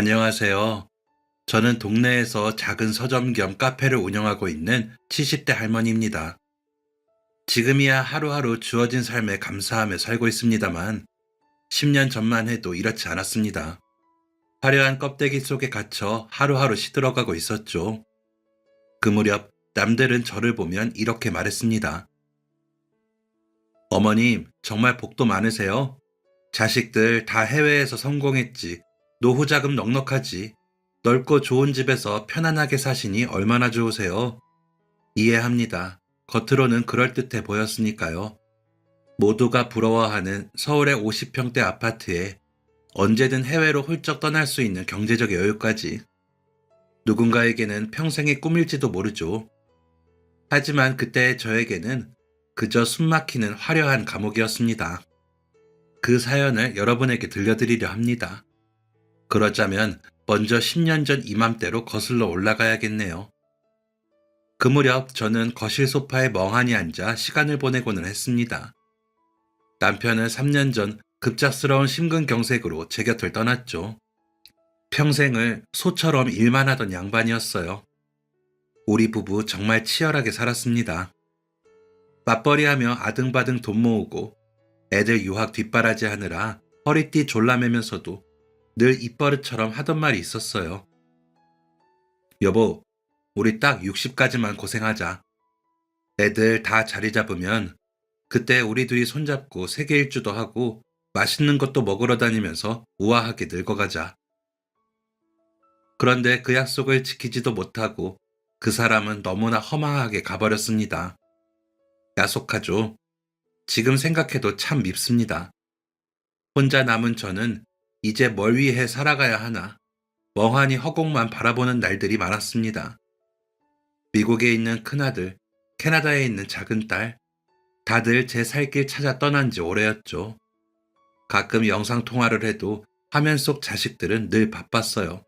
안녕하세요. 저는 동네에서 작은 서점 겸 카페를 운영하고 있는 70대 할머니입니다. 지금이야 하루하루 주어진 삶에 감사하며 살고 있습니다만 10년 전만 해도 이렇지 않았습니다. 화려한 껍데기 속에 갇혀 하루하루 시들어가고 있었죠. 그 무렵 남들은 저를 보면 이렇게 말했습니다. 어머님, 정말 복도 많으세요? 자식들 다 해외에서 성공했지. 노후 자금 넉넉하지. 넓고 좋은 집에서 편안하게 사시니 얼마나 좋으세요? 이해합니다. 겉으로는 그럴듯해 보였으니까요. 모두가 부러워하는 서울의 50평대 아파트에 언제든 해외로 훌쩍 떠날 수 있는 경제적 여유까지. 누군가에게는 평생의 꿈일지도 모르죠. 하지만 그때의 저에게는 그저 숨막히는 화려한 감옥이었습니다. 그 사연을 여러분에게 들려드리려 합니다. 그러자면 먼저 10년 전 이맘때로 거슬러 올라가야겠네요. 그 무렵 저는 거실 소파에 멍하니 앉아 시간을 보내고는 했습니다. 남편은 3년 전 급작스러운 심근경색으로 제 곁을 떠났죠. 평생을 소처럼 일만 하던 양반이었어요. 우리 부부 정말 치열하게 살았습니다. 맞벌이하며 아등바등 돈 모으고 애들 유학 뒷바라지 하느라 허리띠 졸라매면서도 늘 입버릇처럼 하던 말이 있었어요. 여보, 우리 딱 60까지만 고생하자. 애들 다 자리 잡으면 그때 우리 둘이 손잡고 세계 일주도 하고 맛있는 것도 먹으러 다니면서 우아하게 늙어가자. 그런데 그 약속을 지키지도 못하고 그 사람은 너무나 허망하게 가버렸습니다. 야속하죠. 지금 생각해도 참 밉습니다. 혼자 남은 저는 이제 뭘 위해 살아가야 하나 멍하니 허공만 바라보는 날들이 많았습니다. 미국에 있는 큰아들, 캐나다에 있는 작은 딸, 다들 제 살길 찾아 떠난 지 오래였죠. 가끔 영상통화를 해도 화면 속 자식들은 늘 바빴어요.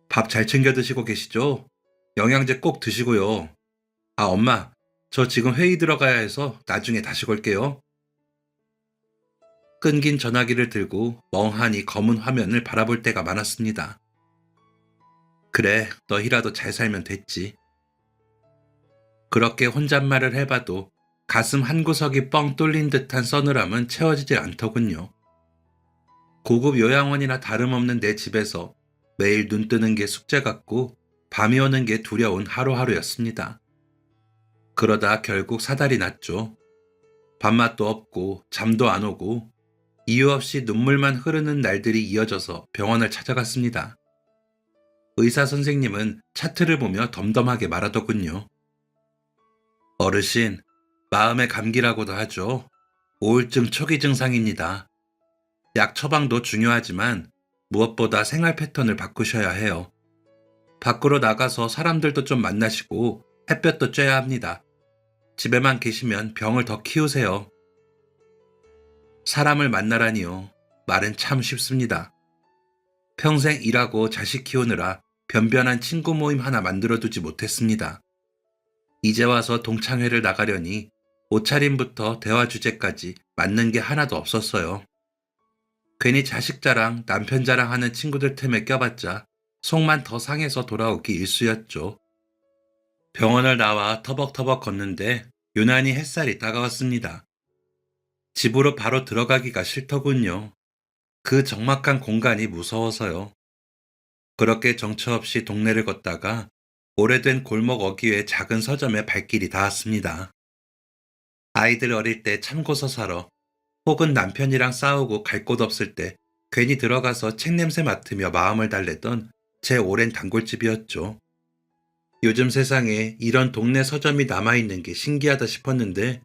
밥 잘 챙겨 드시고 계시죠? 영양제 꼭 드시고요. 아, 엄마, 저 지금 회의 들어가야 해서 나중에 다시 걸게요. 끊긴 전화기를 들고 멍하니 검은 화면을 바라볼 때가 많았습니다. 그래, 너희라도 잘 살면 됐지. 그렇게 혼잣말을 해봐도 가슴 한 구석이 뻥 뚫린 듯한 서늘함은 채워지지 않더군요. 고급 요양원이나 다름없는 내 집에서 매일 눈 뜨는 게 숙제 같고 밤이 오는 게 두려운 하루하루였습니다. 그러다 결국 사달이 났죠. 밥맛도 없고 잠도 안 오고 이유 없이 눈물만 흐르는 날들이 이어져서 병원을 찾아갔습니다. 의사 선생님은 차트를 보며 덤덤하게 말하더군요. 어르신, 마음의 감기라고도 하죠. 우울증 초기 증상입니다. 약 처방도 중요하지만 무엇보다 생활 패턴을 바꾸셔야 해요. 밖으로 나가서 사람들도 좀 만나시고 햇볕도 쬐야 합니다. 집에만 계시면 병을 더 키우세요. 사람을 만나라니요. 말은 참 쉽습니다. 평생 일하고 자식 키우느라 변변한 친구 모임 하나 만들어두지 못했습니다. 이제 와서 동창회를 나가려니 옷차림부터 대화 주제까지 맞는 게 하나도 없었어요. 괜히 자식 자랑, 남편 자랑하는 친구들 틈에 껴봤자 속만 더 상해서 돌아오기 일쑤였죠. 병원을 나와 터벅터벅 걷는데 유난히 햇살이 다가왔습니다. 집으로 바로 들어가기가 싫더군요. 그 적막한 공간이 무서워서요. 그렇게 정처 없이 동네를 걷다가 오래된 골목 어귀의 작은 서점에 발길이 닿았습니다. 아이들 어릴 때 참고서 사러 혹은 남편이랑 싸우고 갈 곳 없을 때 괜히 들어가서 책 냄새 맡으며 마음을 달래던 제 오랜 단골집이었죠. 요즘 세상에 이런 동네 서점이 남아있는 게 신기하다 싶었는데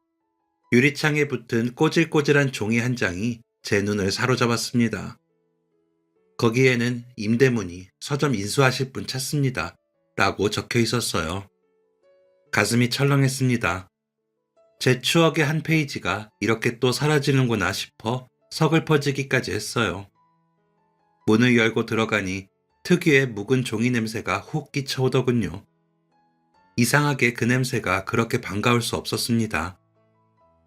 유리창에 붙은 꼬질꼬질한 종이 한 장이 제 눈을 사로잡았습니다. 거기에는 임대문의, 서점 인수하실 분 찾습니다. 라고 적혀 있었어요. 가슴이 철렁했습니다. 제 추억의 한 페이지가 이렇게 또 사라지는구나 싶어 서글퍼지기까지 했어요. 문을 열고 들어가니 특유의 묵은 종이 냄새가 훅 끼쳐오더군요. 이상하게 그 냄새가 그렇게 반가울 수 없었습니다.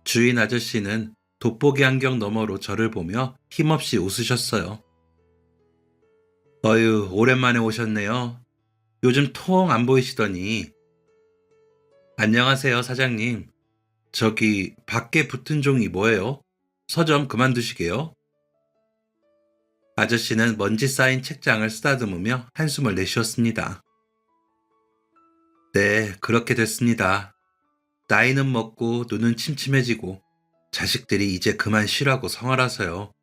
주인 아저씨는 돋보기 안경 너머로 저를 보며 힘없이 웃으셨어요. 어휴, 오랜만에 오셨네요. 요즘 통 안 보이시더니. 안녕하세요, 사장님. 저기, 밖에 붙은 종이 뭐예요? 서점 그만두시게요? 아저씨는 먼지 쌓인 책장을 쓰다듬으며 한숨을 내쉬었습니다. 네, 그렇게 됐습니다. 나이는 먹고 눈은 침침해지고 자식들이 이제 그만 쉬라고 성화라서요.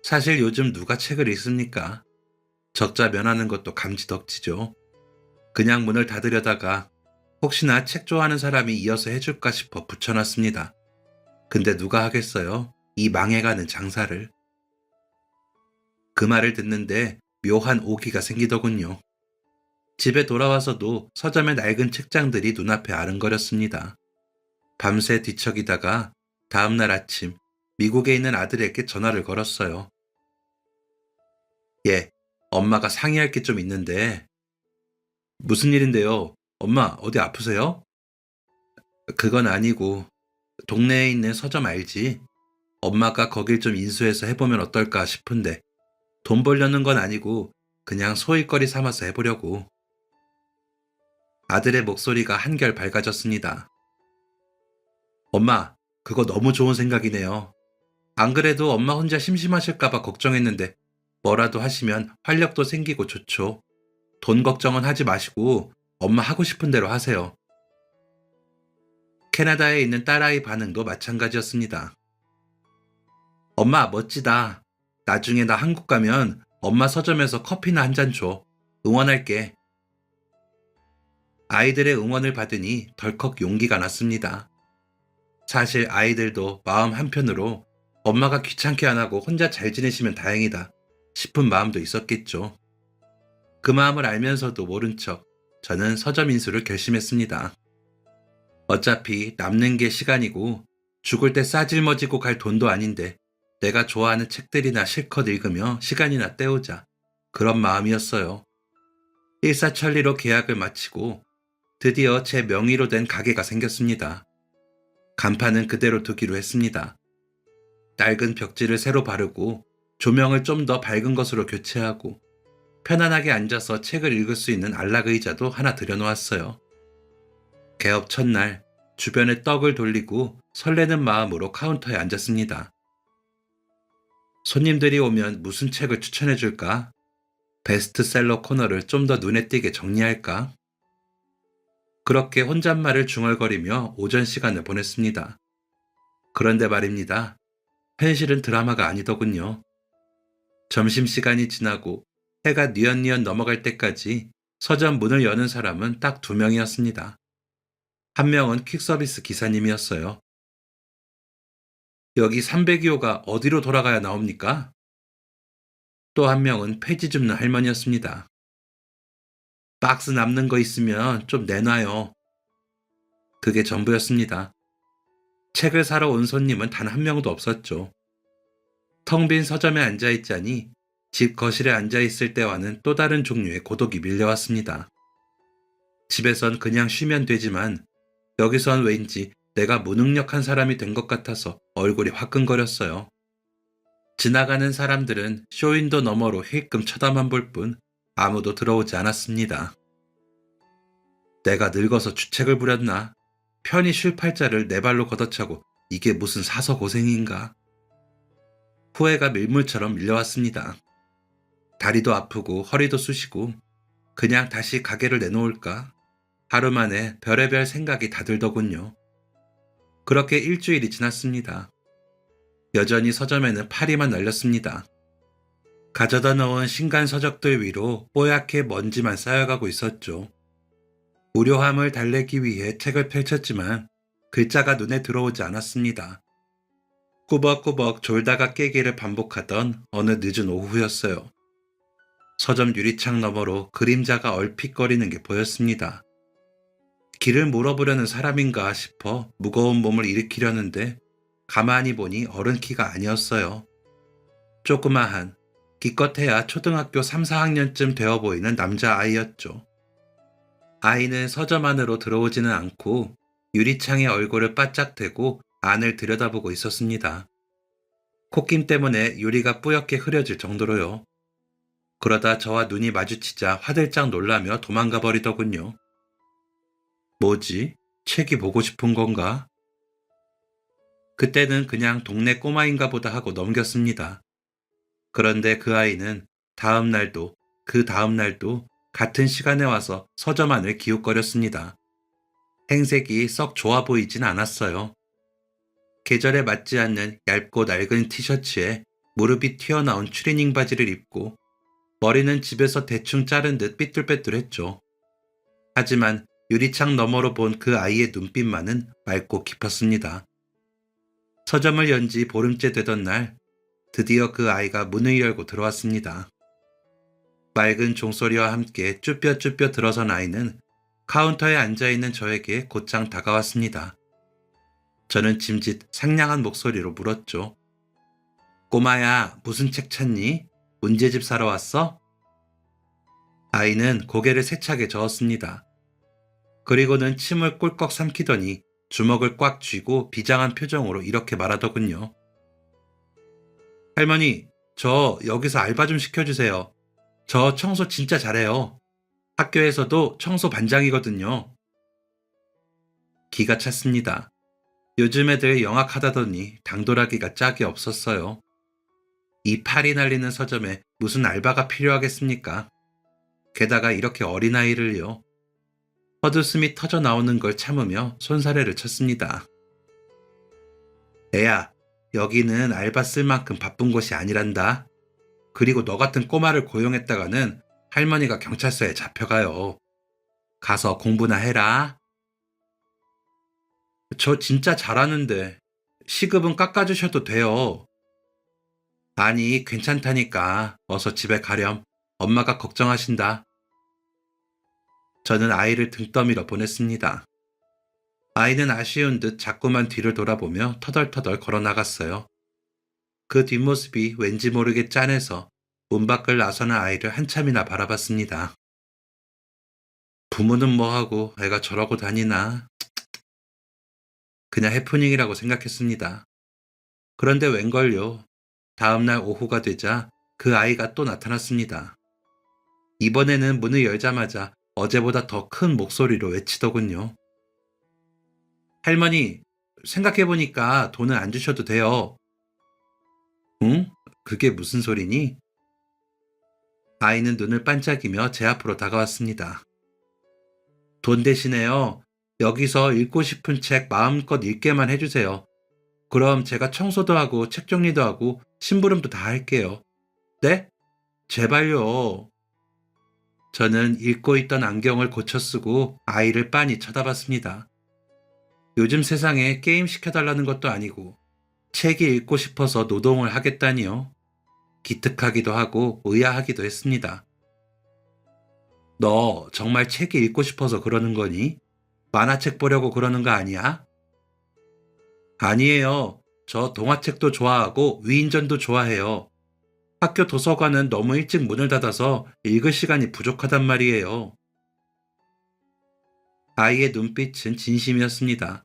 사실 요즘 누가 책을 읽습니까? 적자 면하는 것도 감지덕지죠. 그냥 문을 닫으려다가 혹시나 책 좋아하는 사람이 이어서 해줄까 싶어 붙여놨습니다. 근데 누가 하겠어요? 이 망해가는 장사를. 그 말을 듣는데 묘한 오기가 생기더군요. 집에 돌아와서도 서점의 낡은 책장들이 눈앞에 아른거렸습니다. 밤새 뒤척이다가 다음날 아침 미국에 있는 아들에게 전화를 걸었어요. 예, 엄마가 상의할 게 좀 있는데. 무슨 일인데요? 엄마, 어디 아프세요? 그건 아니고 동네에 있는 서점 알지? 엄마가 거길 좀 인수해서 해보면 어떨까 싶은데 돈 벌려는 건 아니고 그냥 소일거리 삼아서 해보려고. 아들의 목소리가 한결 밝아졌습니다. 엄마, 그거 너무 좋은 생각이네요. 안 그래도 엄마 혼자 심심하실까봐 걱정했는데 뭐라도 하시면 활력도 생기고 좋죠. 돈 걱정은 하지 마시고 엄마 하고 싶은 대로 하세요. 캐나다에 있는 딸아이 반응도 마찬가지였습니다. 엄마, 멋지다. 나중에 나 한국 가면 엄마 서점에서 커피나 한 잔 줘. 응원할게. 아이들의 응원을 받으니 덜컥 용기가 났습니다. 사실 아이들도 마음 한편으로 엄마가 귀찮게 안 하고 혼자 잘 지내시면 다행이다 싶은 마음도 있었겠죠. 그 마음을 알면서도 모른 척 저는 서점 인수를 결심했습니다. 어차피 남는 게 시간이고 죽을 때 싸질머지고 갈 돈도 아닌데 내가 좋아하는 책들이나 실컷 읽으며 시간이나 때우자. 그런 마음이었어요. 일사천리로 계약을 마치고 드디어 제 명의로 된 가게가 생겼습니다. 간판은 그대로 두기로 했습니다. 낡은 벽지를 새로 바르고 조명을 좀 더 밝은 것으로 교체하고 편안하게 앉아서 책을 읽을 수 있는 안락 의자도 하나 들여놓았어요. 개업 첫날 주변에 떡을 돌리고 설레는 마음으로 카운터에 앉았습니다. 손님들이 오면 무슨 책을 추천해 줄까? 베스트셀러 코너를 좀 더 눈에 띄게 정리할까? 그렇게 혼잣말을 중얼거리며 오전 시간을 보냈습니다. 그런데 말입니다. 현실은 드라마가 아니더군요. 점심시간이 지나고 해가 뉘엿뉘엿 넘어갈 때까지 서점 문을 여는 사람은 딱 2명이었습니다. 한 명은 퀵서비스 기사님이었어요. 여기 302호가 어디로 돌아가야 나옵니까? 또 한 명은 폐지 줍는 할머니였습니다. 박스 남는 거 있으면 좀 내놔요. 그게 전부였습니다. 책을 사러 온 손님은 단 한 명도 없었죠. 텅 빈 서점에 앉아있자니 집 거실에 앉아있을 때와는 또 다른 종류의 고독이 밀려왔습니다. 집에선 그냥 쉬면 되지만 여기선 왠지 내가 무능력한 사람이 된 것 같아서 얼굴이 화끈거렸어요. 지나가는 사람들은 쇼윈도 너머로 힐끔 쳐다만 볼 뿐 아무도 들어오지 않았습니다. 내가 늙어서 주책을 부렸나? 편히 쉴 팔자를 내 발로 걷어차고 이게 무슨 사서 고생인가? 후회가 밀물처럼 밀려왔습니다. 다리도 아프고 허리도 쑤시고 그냥 다시 가게를 내놓을까? 하루 만에 별의별 생각이 다 들더군요. 그렇게 일주일이 지났습니다. 여전히 서점에는 파리만 날렸습니다. 가져다 놓은 신간 서적들 위로 뽀얗게 먼지만 쌓여가고 있었죠. 무료함을 달래기 위해 책을 펼쳤지만 글자가 눈에 들어오지 않았습니다. 꾸벅꾸벅 졸다가 깨기를 반복하던 어느 늦은 오후였어요. 서점 유리창 너머로 그림자가 얼핏거리는 게 보였습니다. 길을 물어보려는 사람인가 싶어 무거운 몸을 일으키려는데 가만히 보니 어른 키가 아니었어요. 조그마한, 기껏해야 초등학교 3, 4학년쯤 되어 보이는 남자아이였죠. 아이는 서점 안으로 들어오지는 않고 유리창에 얼굴을 바짝 대고 안을 들여다보고 있었습니다. 콧김 때문에 유리가 뿌옇게 흐려질 정도로요. 그러다 저와 눈이 마주치자 화들짝 놀라며 도망가 버리더군요. 뭐지? 책이 보고 싶은 건가? 그때는 그냥 동네 꼬마인가 보다 하고 넘겼습니다. 그런데 그 아이는 다음 날도 그 다음 날도 같은 시간에 와서 서점 안을 기웃거렸습니다. 행색이 썩 좋아 보이진 않았어요. 계절에 맞지 않는 얇고 낡은 티셔츠에 무릎이 튀어나온 추리닝 바지를 입고 머리는 집에서 대충 자른 듯 삐뚤빼뚤했죠. 하지만 유리창 너머로 본 그 아이의 눈빛만은 맑고 깊었습니다. 서점을 연 지 보름째 되던 날 드디어 그 아이가 문을 열고 들어왔습니다. 맑은 종소리와 함께 쭈뼛쭈뼛 들어선 아이는 카운터에 앉아있는 저에게 곧장 다가왔습니다. 저는 짐짓 상냥한 목소리로 물었죠. 꼬마야, 무슨 책 찾니? 문제집 사러 왔어? 아이는 고개를 세차게 저었습니다. 그리고는 침을 꿀꺽 삼키더니 주먹을 꽉 쥐고 비장한 표정으로 이렇게 말하더군요. 할머니, 저 여기서 알바 좀 시켜주세요. 저 청소 진짜 잘해요. 학교에서도 청소 반장이거든요. 기가 찼습니다. 요즘 애들 영악하다더니 당돌하기가 짝이 없었어요. 이 팔이 날리는 서점에 무슨 알바가 필요하겠습니까? 게다가 이렇게 어린아이를요. 헛웃음이 터져 나오는 걸 참으며 손사래를 쳤습니다. 애야, 여기는 알바 쓸 만큼 바쁜 곳이 아니란다. 그리고 너 같은 꼬마를 고용했다가는 할머니가 경찰서에 잡혀가요. 가서 공부나 해라. 저 진짜 잘하는데 시급은 깎아주셔도 돼요. 아니, 괜찮다니까. 어서 집에 가렴. 엄마가 걱정하신다. 저는 아이를 등 떠밀어 보냈습니다. 아이는 아쉬운 듯 자꾸만 뒤를 돌아보며 터덜터덜 걸어 나갔어요. 그 뒷모습이 왠지 모르게 짠해서 문 밖을 나서는 아이를 한참이나 바라봤습니다. 부모는 뭐하고 애가 저러고 다니나. 그냥 해프닝이라고 생각했습니다. 그런데 웬걸요. 다음날 오후가 되자 그 아이가 또 나타났습니다. 이번에는 문을 열자마자 어제보다 더 큰 목소리로 외치더군요. 할머니, 생각해보니까 돈은 안 주셔도 돼요. 응? 그게 무슨 소리니? 아이는 눈을 반짝이며 제 앞으로 다가왔습니다. 돈 대신에요. 여기서 읽고 싶은 책 마음껏 읽게만 해주세요. 그럼 제가 청소도 하고 책 정리도 하고 심부름도 다 할게요. 네? 제발요. 저는 읽고 있던 안경을 고쳐 쓰고 아이를 빤히 쳐다봤습니다. 요즘 세상에 게임 시켜달라는 것도 아니고 책이 읽고 싶어서 노동을 하겠다니요. 기특하기도 하고 의아하기도 했습니다. 너 정말 책이 읽고 싶어서 그러는 거니? 만화책 보려고 그러는 거 아니야? 아니에요. 저 동화책도 좋아하고 위인전도 좋아해요. 학교 도서관은 너무 일찍 문을 닫아서 읽을 시간이 부족하단 말이에요. 아이의 눈빛은 진심이었습니다.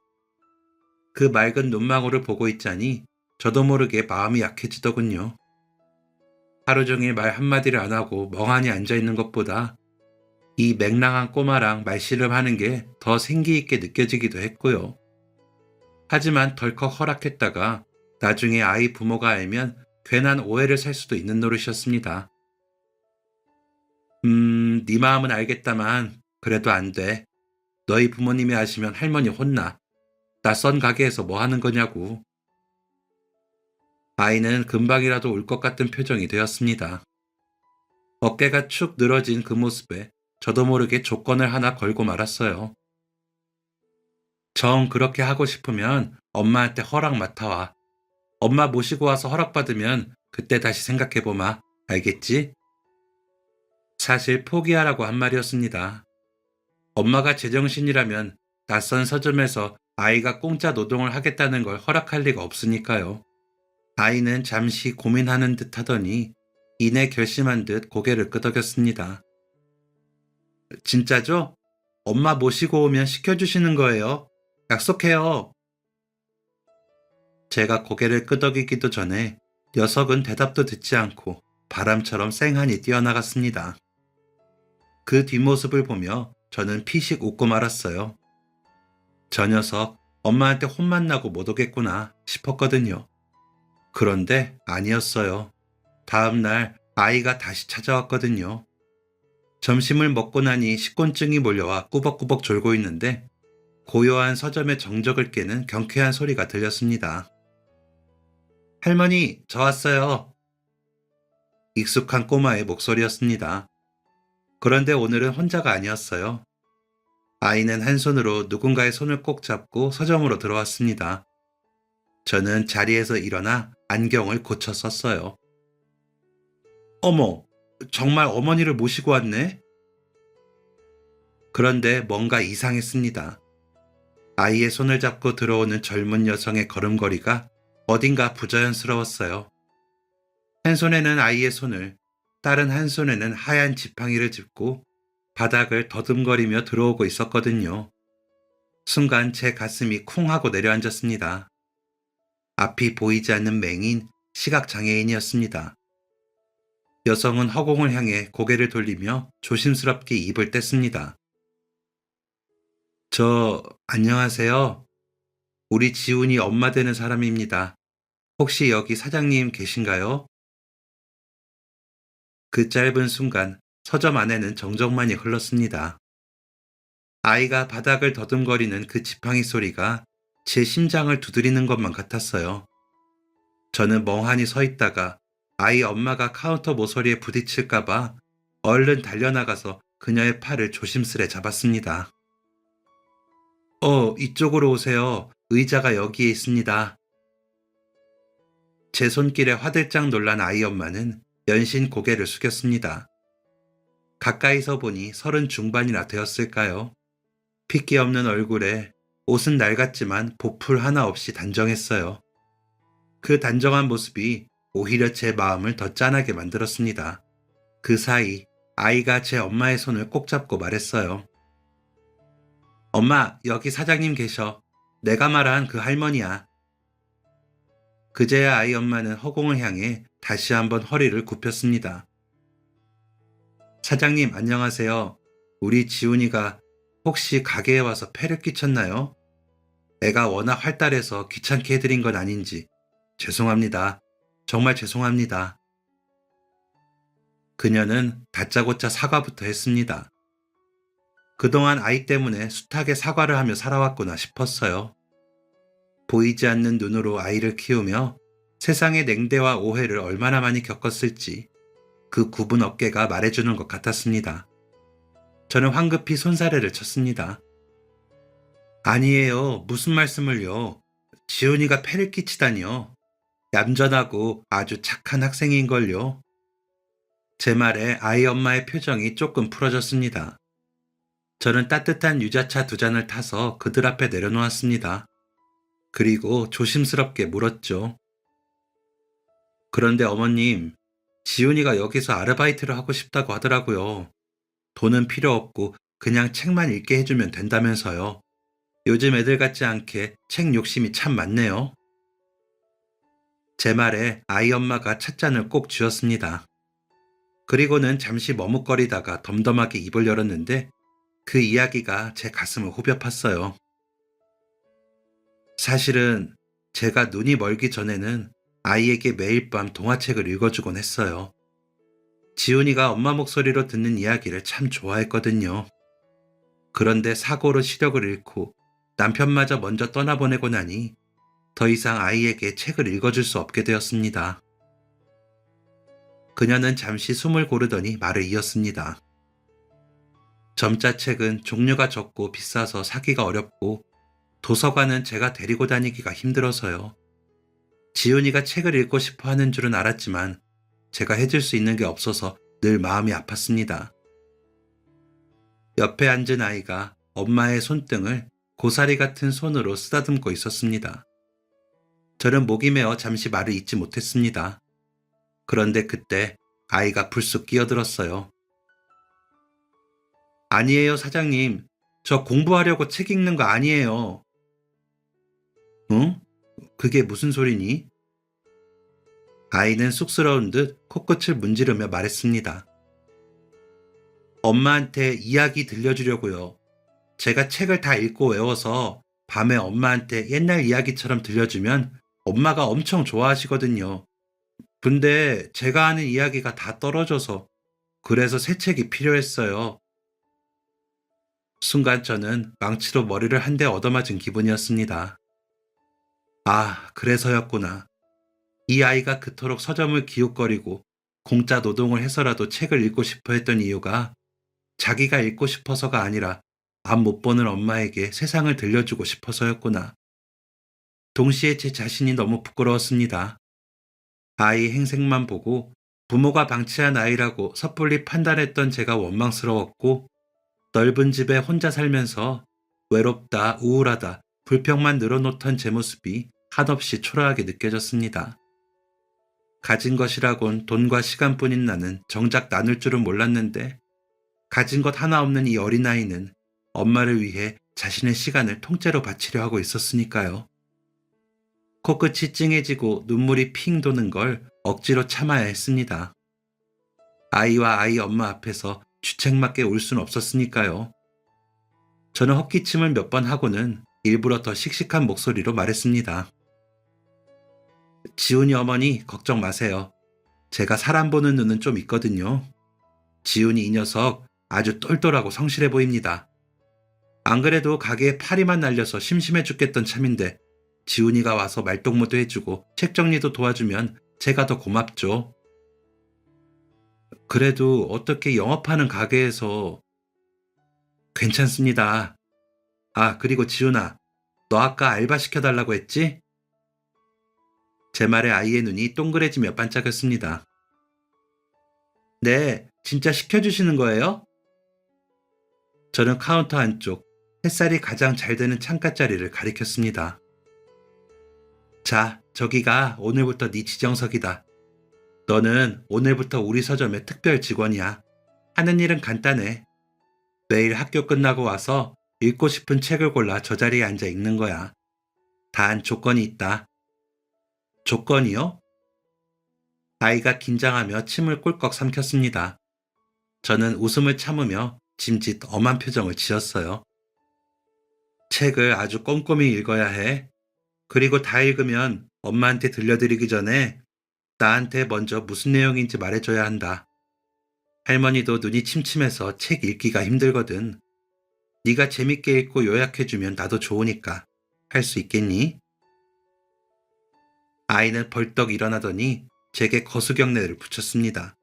그 맑은 눈망울을 보고 있자니 저도 모르게 마음이 약해지더군요. 하루 종일 말 한마디를 안 하고 멍하니 앉아있는 것보다 이 맹랑한 꼬마랑 말씨름하는 게 더 생기있게 느껴지기도 했고요. 하지만 덜컥 허락했다가 나중에 아이 부모가 알면 괜한 오해를 살 수도 있는 노릇이었습니다. 네 마음은 알겠다만 그래도 안 돼. 너희 부모님이 아시면 할머니 혼나. 낯선 가게에서 뭐 하는 거냐고. 아이는 금방이라도 울 것 같은 표정이 되었습니다. 어깨가 축 늘어진 그 모습에 저도 모르게 조건을 하나 걸고 말았어요. 정 그렇게 하고 싶으면 엄마한테 허락 맡아와. 엄마 모시고 와서 허락받으면 그때 다시 생각해보마. 알겠지? 사실 포기하라고 한 말이었습니다. 엄마가 제정신이라면 낯선 서점에서 아이가 공짜 노동을 하겠다는 걸 허락할 리가 없으니까요. 아이는 잠시 고민하는 듯 하더니 이내 결심한 듯 고개를 끄덕였습니다. 진짜죠? 엄마 모시고 오면 시켜주시는 거예요. 약속해요. 제가 고개를 끄덕이기도 전에 녀석은 대답도 듣지 않고 바람처럼 쌩하니 뛰어나갔습니다. 그 뒷모습을 보며 저는 피식 웃고 말았어요. 저 녀석 엄마한테 혼만 나고 못 오겠구나 싶었거든요. 그런데 아니었어요. 다음 날 아이가 다시 찾아왔거든요. 점심을 먹고 나니 식곤증이 몰려와 꾸벅꾸벅 졸고 있는데 고요한 서점의 정적을 깨는 경쾌한 소리가 들렸습니다. 할머니, 저 왔어요. 익숙한 꼬마의 목소리였습니다. 그런데 오늘은 혼자가 아니었어요. 아이는 한 손으로 누군가의 손을 꼭 잡고 서점으로 들어왔습니다. 저는 자리에서 일어나 안경을 고쳐 썼어요. 어머, 정말 어머니를 모시고 왔네? 그런데 뭔가 이상했습니다. 아이의 손을 잡고 들어오는 젊은 여성의 걸음걸이가 어딘가 부자연스러웠어요. 한 손에는 아이의 손을, 다른 한 손에는 하얀 지팡이를 짚고 바닥을 더듬거리며 들어오고 있었거든요. 순간 제 가슴이 쿵 하고 내려앉았습니다. 앞이 보이지 않는 맹인 시각장애인이었습니다. 여성은 허공을 향해 고개를 돌리며 조심스럽게 입을 뗐습니다. 안녕하세요. 우리 지훈이 엄마 되는 사람입니다. 혹시 여기 사장님 계신가요? 그 짧은 순간 서점 안에는 정적만이 흘렀습니다. 아이가 바닥을 더듬거리는 그 지팡이 소리가 제 심장을 두드리는 것만 같았어요. 저는 멍하니 서 있다가 아이 엄마가 카운터 모서리에 부딪힐까봐 얼른 달려나가서 그녀의 팔을 조심스레 잡았습니다. 이쪽으로 오세요. 의자가 여기에 있습니다. 제 손길에 화들짝 놀란 아이 엄마는 연신 고개를 숙였습니다. 가까이서 보니 30 중반이나 되었을까요? 핏기 없는 얼굴에 옷은 낡았지만 보풀 하나 없이 단정했어요. 그 단정한 모습이 오히려 제 마음을 더 짠하게 만들었습니다. 그 사이 아이가 제 엄마의 손을 꼭 잡고 말했어요. 엄마, 여기 사장님 계셔. 내가 말한 그 할머니야. 그제야 아이 엄마는 허공을 향해 다시 한번 허리를 굽혔습니다. 사장님, 안녕하세요. 우리 지훈이가 혹시 가게에 와서 폐를 끼쳤나요? 애가 워낙 활달해서 귀찮게 해드린 건 아닌지 죄송합니다. 정말 죄송합니다. 그녀는 다짜고짜 사과부터 했습니다. 그동안 아이 때문에 숱하게 사과를 하며 살아왔구나 싶었어요. 보이지 않는 눈으로 아이를 키우며 세상의 냉대와 오해를 얼마나 많이 겪었을지 그 굽은 어깨가 말해주는 것 같았습니다. 저는 황급히 손사래를 쳤습니다. 아니에요. 무슨 말씀을요. 지훈이가 패를 끼치다니요. 얌전하고 아주 착한 학생인걸요. 제 말에 아이 엄마의 표정이 조금 풀어졌습니다. 저는 따뜻한 유자차 2잔을 타서 그들 앞에 내려놓았습니다. 그리고 조심스럽게 물었죠. 그런데 어머님, 지훈이가 여기서 아르바이트를 하고 싶다고 하더라고요. 돈은 필요 없고 그냥 책만 읽게 해주면 된다면서요. 요즘 애들 같지 않게 책 욕심이 참 많네요. 제 말에 아이 엄마가 찻잔을 꼭 쥐었습니다. 그리고는 잠시 머뭇거리다가 덤덤하게 입을 열었는데 그 이야기가 제 가슴을 후벼 팠어요. 사실은 제가 눈이 멀기 전에는 아이에게 매일 밤 동화책을 읽어주곤 했어요. 지훈이가 엄마 목소리로 듣는 이야기를 참 좋아했거든요. 그런데 사고로 시력을 잃고 남편마저 먼저 떠나보내고 나니 더 이상 아이에게 책을 읽어줄 수 없게 되었습니다. 그녀는 잠시 숨을 고르더니 말을 이었습니다. 점자 책은 종류가 적고 비싸서 사기가 어렵고 도서관은 제가 데리고 다니기가 힘들어서요. 지훈이가 책을 읽고 싶어 하는 줄은 알았지만 제가 해줄 수 있는 게 없어서 늘 마음이 아팠습니다. 옆에 앉은 아이가 엄마의 손등을 고사리 같은 손으로 쓰다듬고 있었습니다. 저는 목이 메어 잠시 말을 잇지 못했습니다. 그런데 그때 아이가 불쑥 끼어들었어요. 아니에요, 사장님. 저 공부하려고 책 읽는 거 아니에요. 응? 그게 무슨 소리니? 아이는 쑥스러운 듯 코끝을 문지르며 말했습니다. 엄마한테 이야기 들려주려고요. 제가 책을 다 읽고 외워서 밤에 엄마한테 옛날 이야기처럼 들려주면 엄마가 엄청 좋아하시거든요. 근데 제가 아는 이야기가 다 떨어져서 그래서 새 책이 필요했어요. 순간 저는 망치로 머리를 한 대 얻어맞은 기분이었습니다. 아, 그래서였구나. 이 아이가 그토록 서점을 기웃거리고 공짜 노동을 해서라도 책을 읽고 싶어 했던 이유가 자기가 읽고 싶어서가 아니라 앞 못 보는 엄마에게 세상을 들려주고 싶어서였구나. 동시에 제 자신이 너무 부끄러웠습니다. 아이 행색만 보고 부모가 방치한 아이라고 섣불리 판단했던 제가 원망스러웠고 넓은 집에 혼자 살면서 외롭다, 우울하다, 불평만 늘어놓던 제 모습이 한없이 초라하게 느껴졌습니다. 가진 것이라곤 돈과 시간뿐인 나는 정작 나눌 줄은 몰랐는데 가진 것 하나 없는 이 어린아이는 엄마를 위해 자신의 시간을 통째로 바치려 하고 있었으니까요. 코끝이 찡해지고 눈물이 핑 도는 걸 억지로 참아야 했습니다. 아이와 아이 엄마 앞에서 주책맞게 울 순 없었으니까요. 저는 헛기침을 몇 번 하고는 일부러 더 씩씩한 목소리로 말했습니다. 지훈이 어머니 걱정 마세요. 제가 사람 보는 눈은 좀 있거든요. 지훈이 이 녀석 아주 똘똘하고 성실해 보입니다. 안 그래도 가게에 파리만 날려서 심심해 죽겠던 참인데 지훈이가 와서 말동무도 해주고 책 정리도 도와주면 제가 더 고맙죠. 그래도 어떻게 영업하는 가게에서 괜찮습니다. 아, 그리고 지훈아, 너 아까 알바 시켜달라고 했지? 제 말에 아이의 눈이 동그래지며 반짝였습니다. 네, 진짜 시켜주시는 거예요? 저는 카운터 안쪽 햇살이 가장 잘 드는 창가 자리를 가리켰습니다. 자, 저기가 오늘부터 네 지정석이다. 너는 오늘부터 우리 서점의 특별 직원이야. 하는 일은 간단해. 매일 학교 끝나고 와서 읽고 싶은 책을 골라 저 자리에 앉아 읽는 거야. 단 조건이 있다. 조건이요? 아이가 긴장하며 침을 꿀꺽 삼켰습니다. 저는 웃음을 참으며 짐짓 엄한 표정을 지었어요. 책을 아주 꼼꼼히 읽어야 해. 그리고 다 읽으면 엄마한테 들려드리기 전에 나한테 먼저 무슨 내용인지 말해줘야 한다. 할머니도 눈이 침침해서 책 읽기가 힘들거든. 네가 재밌게 읽고 요약해주면 나도 좋으니까. 할 수 있겠니? 아이는 벌떡 일어나더니 제게 거수경례를 붙였습니다.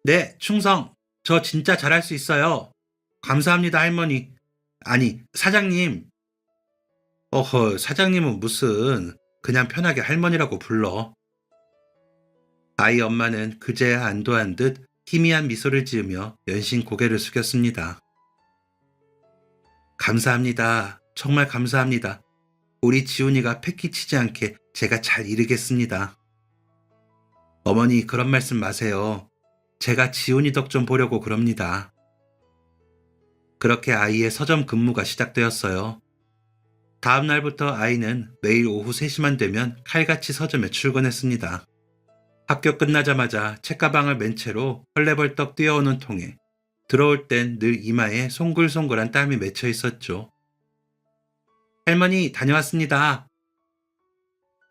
네, 충성. 저 진짜 잘할 수 있어요. 감사합니다, 할머니. 아니, 사장님. 어허, 사장님은 무슨 그냥 편하게 할머니라고 불러. 아이 엄마는 그제야 안도한 듯 희미한 미소를 지으며 연신 고개를 숙였습니다. 감사합니다. 정말 감사합니다. 우리 지훈이가 패기치지 않게 제가 잘 이르겠습니다. 어머니 그런 말씀 마세요. 제가 지훈이 덕 좀 보려고 그럽니다. 그렇게 아이의 서점 근무가 시작되었어요. 다음 날부터 아이는 매일 오후 3시만 되면 칼같이 서점에 출근했습니다. 학교 끝나자마자 책가방을 맨 채로 헐레벌떡 뛰어오는 통에 들어올 땐 늘 이마에 송글송글한 땀이 맺혀 있었죠. 할머니 다녀왔습니다.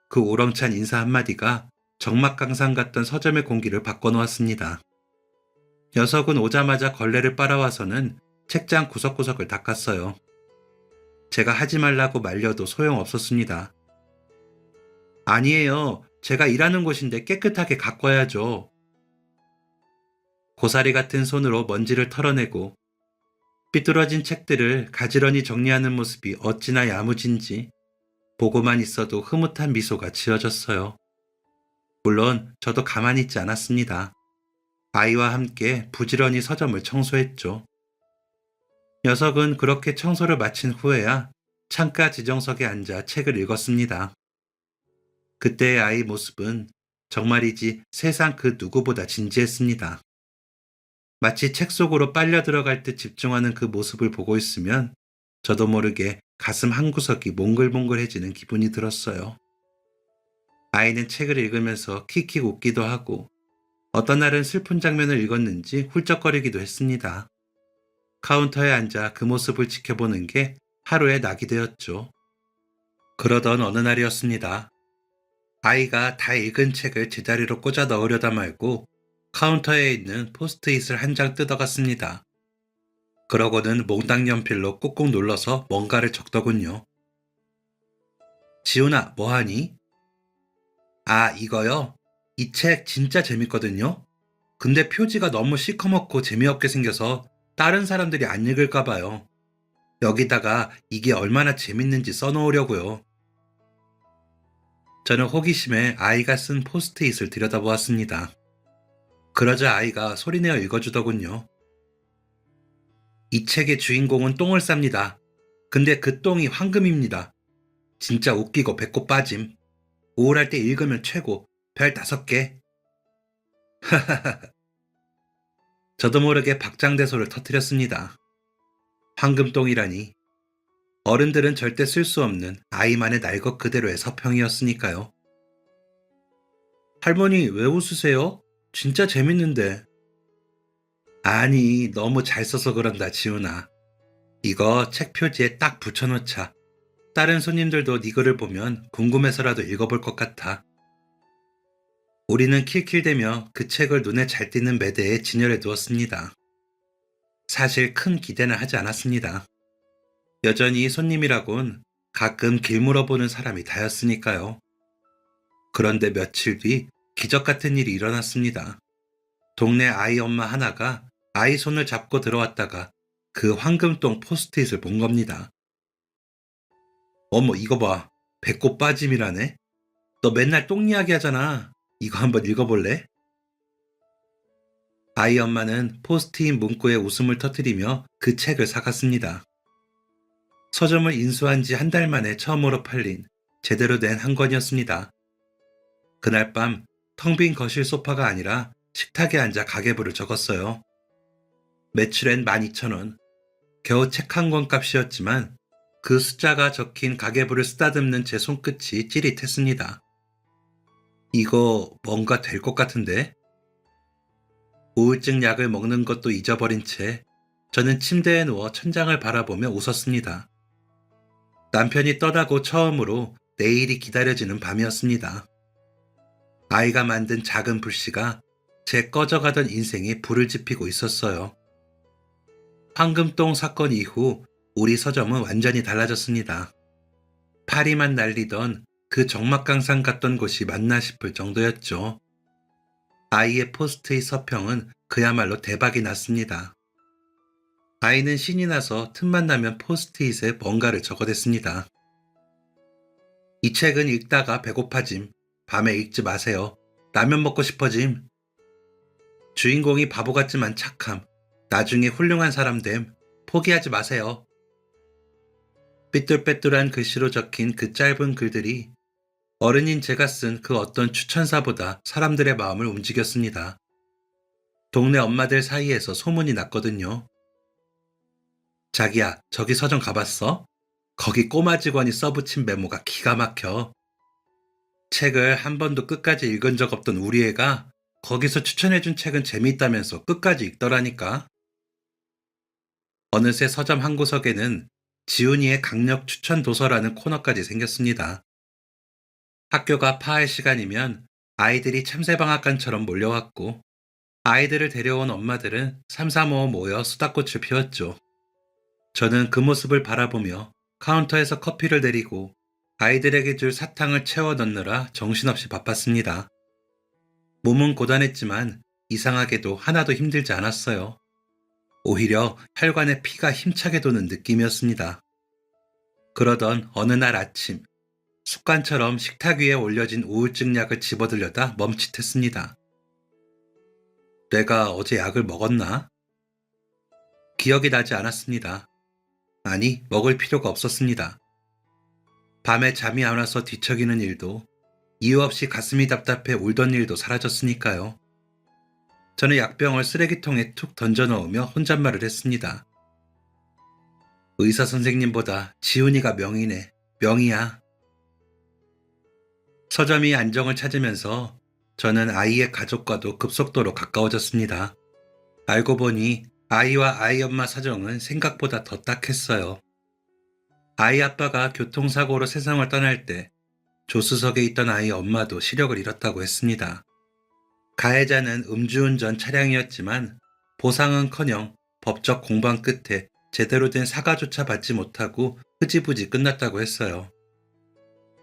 그 우렁찬 인사 한마디가 적막강산 같던 서점의 공기를 바꿔놓았습니다. 녀석은 오자마자 걸레를 빨아와서는 책장 구석구석을 닦았어요. 제가 하지 말라고 말려도 소용없었습니다. 아니에요. 제가 일하는 곳인데 깨끗하게 가꿔야죠. 고사리 같은 손으로 먼지를 털어내고 삐뚤어진 책들을 가지런히 정리하는 모습이 어찌나 야무진지 보고만 있어도 흐뭇한 미소가 지어졌어요. 물론 저도 가만히 있지 않았습니다. 아이와 함께 부지런히 서점을 청소했죠. 녀석은 그렇게 청소를 마친 후에야 창가 지정석에 앉아 책을 읽었습니다. 그때의 아이 모습은 정말이지 세상 그 누구보다 진지했습니다. 마치 책 속으로 빨려 들어갈 듯 집중하는 그 모습을 보고 있으면 저도 모르게 가슴 한구석이 몽글몽글해지는 기분이 들었어요. 아이는 책을 읽으면서 킥킥 웃기도 하고 어떤 날은 슬픈 장면을 읽었는지 훌쩍거리기도 했습니다. 카운터에 앉아 그 모습을 지켜보는 게 하루의 낙이 되었죠. 그러던 어느 날이었습니다. 아이가 다 읽은 책을 제자리로 꽂아 넣으려다 말고 카운터에 있는 포스트잇을 한 장 뜯어갔습니다. 그러고는 몽땅 연필로 꾹꾹 눌러서 뭔가를 적더군요. 지훈아, 뭐하니? 아, 이거요? 이 책 진짜 재밌거든요? 근데 표지가 너무 시커멓고 재미없게 생겨서 다른 사람들이 안 읽을까 봐요. 여기다가 이게 얼마나 재밌는지 써놓으려고요. 저는 호기심에 아이가 쓴 포스트잇을 들여다보았습니다. 그러자 아이가 소리내어 읽어주더군요. 이 책의 주인공은 똥을 쌉니다. 근데 그 똥이 황금입니다. 진짜 웃기고 배꼽 빠짐. 우울할 때 읽으면 최고. 별 5개. 저도 모르게 박장대소를 터뜨렸습니다. 황금똥이라니. 어른들은 절대 쓸 수 없는 아이만의 날 것 그대로의 서평이었으니까요. 할머니, 왜 웃으세요? 진짜 재밌는데. 아니, 너무 잘 써서 그런다, 지훈아. 이거 책 표지에 딱 붙여놓자. 다른 손님들도 네 글을 보면 궁금해서라도 읽어볼 것 같아. 우리는 킬킬대며 그 책을 눈에 잘 띄는 매대에 진열해 두었습니다. 사실 큰 기대는 하지 않았습니다. 여전히 손님이라곤 가끔 길 물어보는 사람이 다였으니까요. 그런데 며칠 뒤 기적 같은 일이 일어났습니다. 동네 아이 엄마 하나가 아이 손을 잡고 들어왔다가 그 황금똥 포스트잇을 본 겁니다. 어머, 이거 봐. 배꼽 빠짐이라네? 너 맨날 똥 이야기 하잖아. 이거 한번 읽어볼래? 아이 엄마는 포스트잇 문구에 웃음을 터뜨리며 그 책을 사갔습니다. 서점을 인수한 지 한 달 만에 처음으로 팔린 제대로 된 한 권이었습니다. 그날 밤 텅 빈 거실 소파가 아니라 식탁에 앉아 가계부를 적었어요. 매출엔 12,000원. 겨우 책 한 권 값이었지만 그 숫자가 적힌 가계부를 쓰다듬는 제 손끝이 찌릿했습니다. 이거 뭔가 될 것 같은데? 우울증 약을 먹는 것도 잊어버린 채 저는 침대에 누워 천장을 바라보며 웃었습니다. 남편이 떠나고 처음으로 내일이 기다려지는 밤이었습니다. 아이가 만든 작은 불씨가 제 꺼져가던 인생에 불을 지피고 있었어요. 황금똥 사건 이후 우리 서점은 완전히 달라졌습니다. 파리만 날리던 그 적막강산 같던 곳이 맞나 싶을 정도였죠. 아이의 포스트잇 서평은 그야말로 대박이 났습니다. 아이는 신이 나서 틈만 나면 포스트잇에 뭔가를 적어댔습니다. 이 책은 읽다가 배고파짐. 밤에 읽지 마세요. 라면 먹고 싶어짐. 주인공이 바보 같지만 착함. 나중에 훌륭한 사람 됨. 포기하지 마세요. 삐뚤빼뚤한 글씨로 적힌 그 짧은 글들이 어른인 제가 쓴 그 어떤 추천사보다 사람들의 마음을 움직였습니다. 동네 엄마들 사이에서 소문이 났거든요. 자기야, 저기 서점 가봤어? 거기 꼬마 직원이 써붙인 메모가 기가 막혀. 책을 한 번도 끝까지 읽은 적 없던 우리 애가 거기서 추천해준 책은 재미있다면서 끝까지 읽더라니까. 어느새 서점 한 구석에는 지훈이의 강력 추천 도서라는 코너까지 생겼습니다. 학교가 파할 시간이면 아이들이 참새방앗간처럼 몰려왔고 아이들을 데려온 엄마들은 삼삼오오 모여 수다꽃을 피웠죠. 저는 그 모습을 바라보며 카운터에서 커피를 내리고 아이들에게 줄 사탕을 채워 넣느라 정신없이 바빴습니다. 몸은 고단했지만 이상하게도 하나도 힘들지 않았어요. 오히려 혈관에 피가 힘차게 도는 느낌이었습니다. 그러던 어느 날 아침, 습관처럼 식탁 위에 올려진 우울증 약을 집어들려다 멈칫했습니다. 내가 어제 약을 먹었나? 기억이 나지 않았습니다. 아니, 먹을 필요가 없었습니다. 밤에 잠이 안 와서 뒤척이는 일도, 이유 없이 가슴이 답답해 울던 일도 사라졌으니까요. 저는 약병을 쓰레기통에 툭 던져 넣으며 혼잣말을 했습니다. 의사 선생님보다 지훈이가 명이네. 명이야. 서점이 안정을 찾으면서 저는 아이의 가족과도 급속도로 가까워졌습니다. 알고 보니 아이와 아이 엄마 사정은 생각보다 더 딱했어요. 아이 아빠가 교통사고로 세상을 떠날 때 조수석에 있던 아이 엄마도 시력을 잃었다고 했습니다. 가해자는 음주운전 차량이었지만 보상은커녕 법적 공방 끝에 제대로 된 사과조차 받지 못하고 흐지부지 끝났다고 했어요.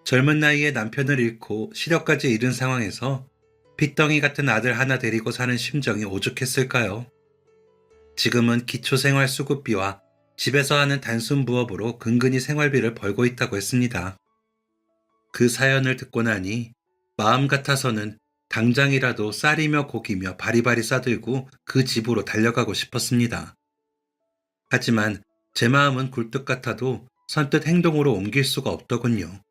젊은 나이에 남편을 잃고 시력까지 잃은 상황에서 핏덩이 같은 아들 하나 데리고 사는 심정이 오죽했을까요? 지금은 기초생활수급비와 집에서 하는 단순 부업으로 근근히 생활비를 벌고 있다고 했습니다. 그 사연을 듣고 나니 마음 같아서는 당장이라도 쌀이며 고기며 바리바리 싸들고 그 집으로 달려가고 싶었습니다. 하지만 제 마음은 굴뚝 같아도 선뜻 행동으로 옮길 수가 없더군요.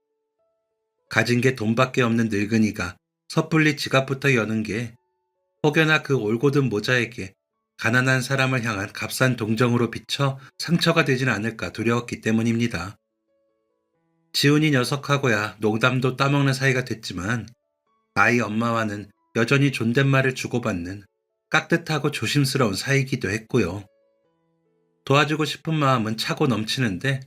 가진 게 돈밖에 없는 늙은이가 섣불리 지갑부터 여는 게 혹여나 그 올곧은 모자에게 가난한 사람을 향한 값싼 동정으로 비쳐 상처가 되진 않을까 두려웠기 때문입니다. 지훈이 녀석하고야 농담도 따먹는 사이가 됐지만 아이 엄마와는 여전히 존댓말을 주고받는 깍듯하고 조심스러운 사이이기도 했고요. 도와주고 싶은 마음은 차고 넘치는데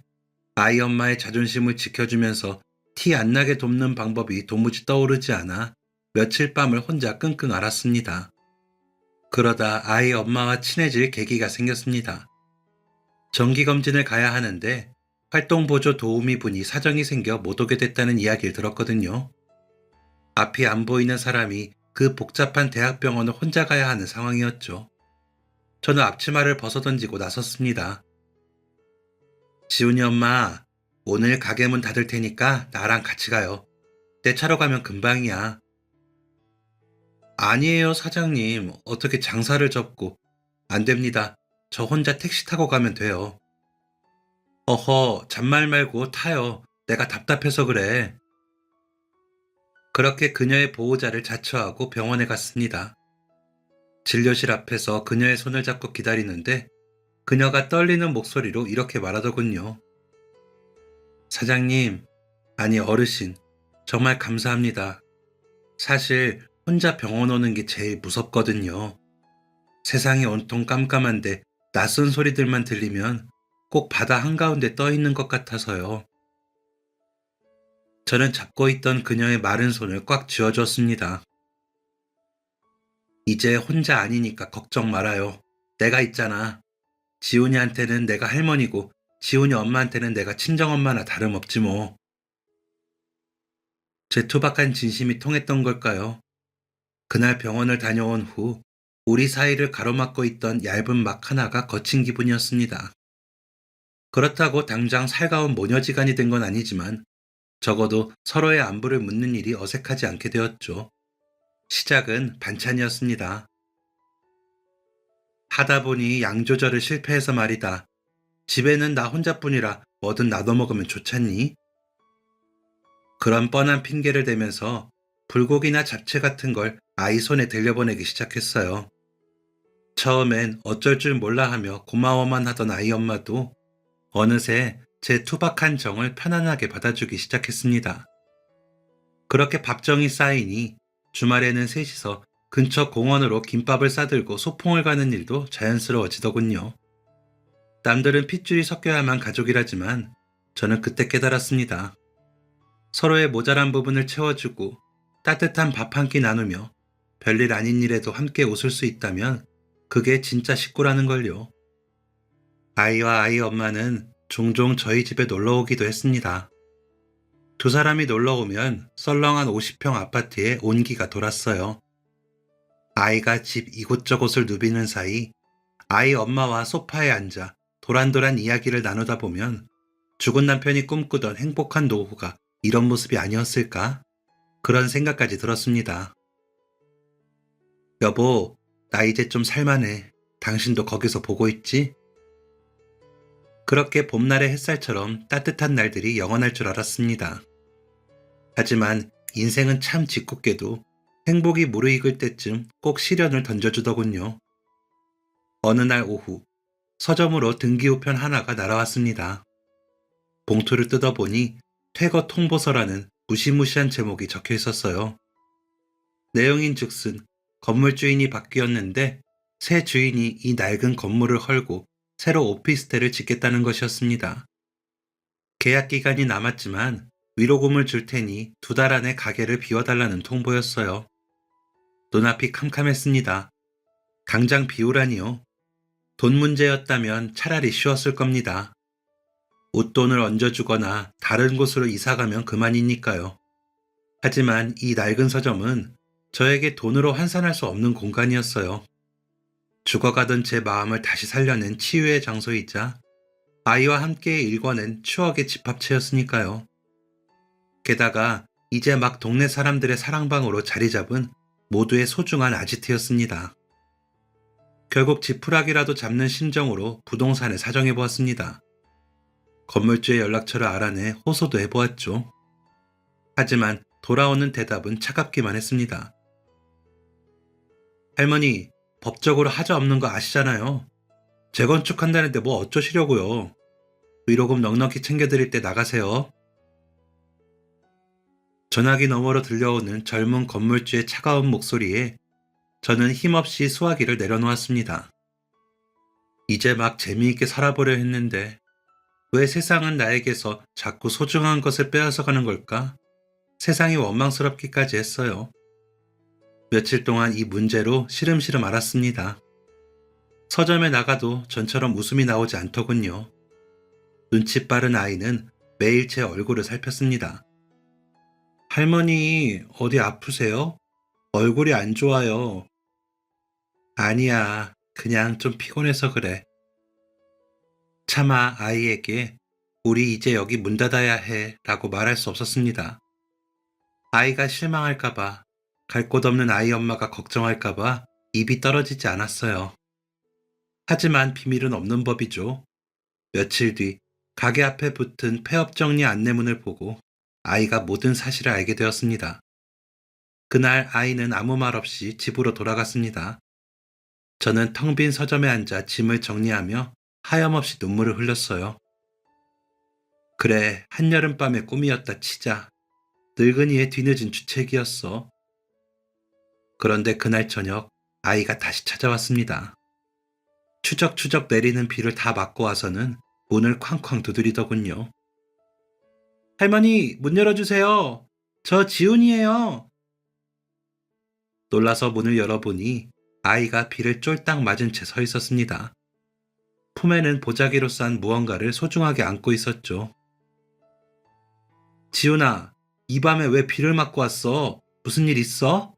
아이 엄마의 자존심을 지켜주면서 티 안 나게 돕는 방법이 도무지 떠오르지 않아 며칠 밤을 혼자 끙끙 앓았습니다. 그러다 아이 엄마와 친해질 계기가 생겼습니다. 정기검진을 가야 하는데 활동보조 도우미 분이 사정이 생겨 못 오게 됐다는 이야기를 들었거든요. 앞이 안 보이는 사람이 그 복잡한 대학병원을 혼자 가야 하는 상황이었죠. 저는 앞치마를 벗어던지고 나섰습니다. 지훈이 엄마, 오늘 가게 문 닫을 테니까 나랑 같이 가요. 내 차로 가면 금방이야. 아니에요, 사장님. 어떻게 장사를 접고. 안 됩니다. 저 혼자 택시 타고 가면 돼요. 어허, 잔말 말고 타요. 내가 답답해서 그래. 그렇게 그녀의 보호자를 자처하고 병원에 갔습니다. 진료실 앞에서 그녀의 손을 잡고 기다리는데 그녀가 떨리는 목소리로 이렇게 말하더군요. 사장님, 아니 어르신, 정말 감사합니다. 사실 혼자 병원 오는 게 제일 무섭거든요. 세상이 온통 깜깜한데 낯선 소리들만 들리면 꼭 바다 한가운데 떠 있는 것 같아서요. 저는 잡고 있던 그녀의 마른 손을 꽉 쥐어줬습니다. 이제 혼자 아니니까 걱정 말아요. 내가 있잖아. 지훈이한테는 내가 할머니고 지훈이 엄마한테는 내가 친정엄마나 다름없지 뭐. 제 투박한 진심이 통했던 걸까요? 그날 병원을 다녀온 후 우리 사이를 가로막고 있던 얇은 막 하나가 거친 기분이었습니다. 그렇다고 당장 살가운 모녀지간이 된 건 아니지만 적어도 서로의 안부를 묻는 일이 어색하지 않게 되었죠. 시작은 반찬이었습니다. 하다 보니 양 조절을 실패해서 말이다. 집에는 나 혼자뿐이라 뭐든 나눠 먹으면 좋잖니? 그런 뻔한 핑계를 대면서 불고기나 잡채 같은 걸 아이 손에 들려보내기 시작했어요. 처음엔 어쩔 줄 몰라 하며 고마워만 하던 아이 엄마도 어느새 제 투박한 정을 편안하게 받아주기 시작했습니다. 그렇게 밥정이 쌓이니 주말에는 셋이서 근처 공원으로 김밥을 싸들고 소풍을 가는 일도 자연스러워지더군요. 남들은 핏줄이 섞여야만 가족이라지만 저는 그때 깨달았습니다. 서로의 모자란 부분을 채워주고 따뜻한 밥 한 끼 나누며 별일 아닌 일에도 함께 웃을 수 있다면 그게 진짜 식구라는 걸요. 아이와 아이 엄마는 종종 저희 집에 놀러 오기도 했습니다. 두 사람이 놀러 오면 썰렁한 50평 아파트에 온기가 돌았어요. 아이가 집 이곳저곳을 누비는 사이 아이 엄마와 소파에 앉아 도란도란 이야기를 나누다 보면 죽은 남편이 꿈꾸던 행복한 노후가 이런 모습이 아니었을까? 그런 생각까지 들었습니다. 여보, 나 이제 좀 살만해. 당신도 거기서 보고 있지? 그렇게 봄날의 햇살처럼 따뜻한 날들이 영원할 줄 알았습니다. 하지만 인생은 참 짓궂게도 행복이 무르익을 때쯤 꼭 시련을 던져주더군요. 어느 날 오후, 서점으로 등기우편 하나가 날아왔습니다. 봉투를 뜯어보니 퇴거 통보서라는 무시무시한 제목이 적혀 있었어요. 내용인즉슨 건물 주인이 바뀌었는데 새 주인이 이 낡은 건물을 헐고 새로 오피스텔을 짓겠다는 것이었습니다. 계약 기간이 남았지만 위로금을 줄 테니 2달 안에 가게를 비워달라는 통보였어요. 눈앞이 캄캄했습니다. 당장 비우라니요. 돈 문제였다면 차라리 쉬웠을 겁니다. 웃돈을 얹어주거나 다른 곳으로 이사가면 그만이니까요. 하지만 이 낡은 서점은 저에게 돈으로 환산할 수 없는 공간이었어요. 죽어가던 제 마음을 다시 살려낸 치유의 장소이자 아이와 함께 일궈낸 추억의 집합체였으니까요. 게다가 이제 막 동네 사람들의 사랑방으로 자리 잡은 모두의 소중한 아지트였습니다. 결국 지푸라기라도 잡는 심정으로 부동산에 사정해보았습니다. 건물주의 연락처를 알아내 호소도 해보았죠. 하지만 돌아오는 대답은 차갑기만 했습니다. 할머니, 법적으로 하자 없는 거 아시잖아요. 재건축한다는데 뭐 어쩌시려고요. 위로금 넉넉히 챙겨드릴 때 나가세요. 전화기 너머로 들려오는 젊은 건물주의 차가운 목소리에 저는 힘없이 수화기를 내려놓았습니다. 이제 막 재미있게 살아보려 했는데 왜 세상은 나에게서 자꾸 소중한 것을 빼앗아가는 걸까? 세상이 원망스럽기까지 했어요. 며칠 동안 이 문제로 시름시름 앓았습니다. 서점에 나가도 전처럼 웃음이 나오지 않더군요. 눈치 빠른 아이는 매일 제 얼굴을 살폈습니다. 할머니, 어디 아프세요? 얼굴이 안 좋아요. 아니야, 그냥 좀 피곤해서 그래. 차마 아이에게 우리 이제 여기 문 닫아야 해 라고 말할 수 없었습니다. 아이가 실망할까봐, 갈 곳 없는 아이 엄마가 걱정할까봐 입이 떨어지지 않았어요. 하지만 비밀은 없는 법이죠. 며칠 뒤 가게 앞에 붙은 폐업 정리 안내문을 보고 아이가 모든 사실을 알게 되었습니다. 그날 아이는 아무 말 없이 집으로 돌아갔습니다. 저는 텅 빈 서점에 앉아 짐을 정리하며 하염없이 눈물을 흘렸어요. 그래, 한여름밤의 꿈이었다 치자. 늙은이의 뒤늦은 주책이었어. 그런데 그날 저녁 아이가 다시 찾아왔습니다. 추적추적 내리는 비를 다 맞고 와서는 문을 쾅쾅 두드리더군요. 할머니, 문 열어주세요. 저 지훈이에요. 놀라서 문을 열어보니 아이가 비를 쫄딱 맞은 채 서 있었습니다. 품에는 보자기로 싼 무언가를 소중하게 안고 있었죠. 지훈아, 이 밤에 왜 비를 맞고 왔어? 무슨 일 있어?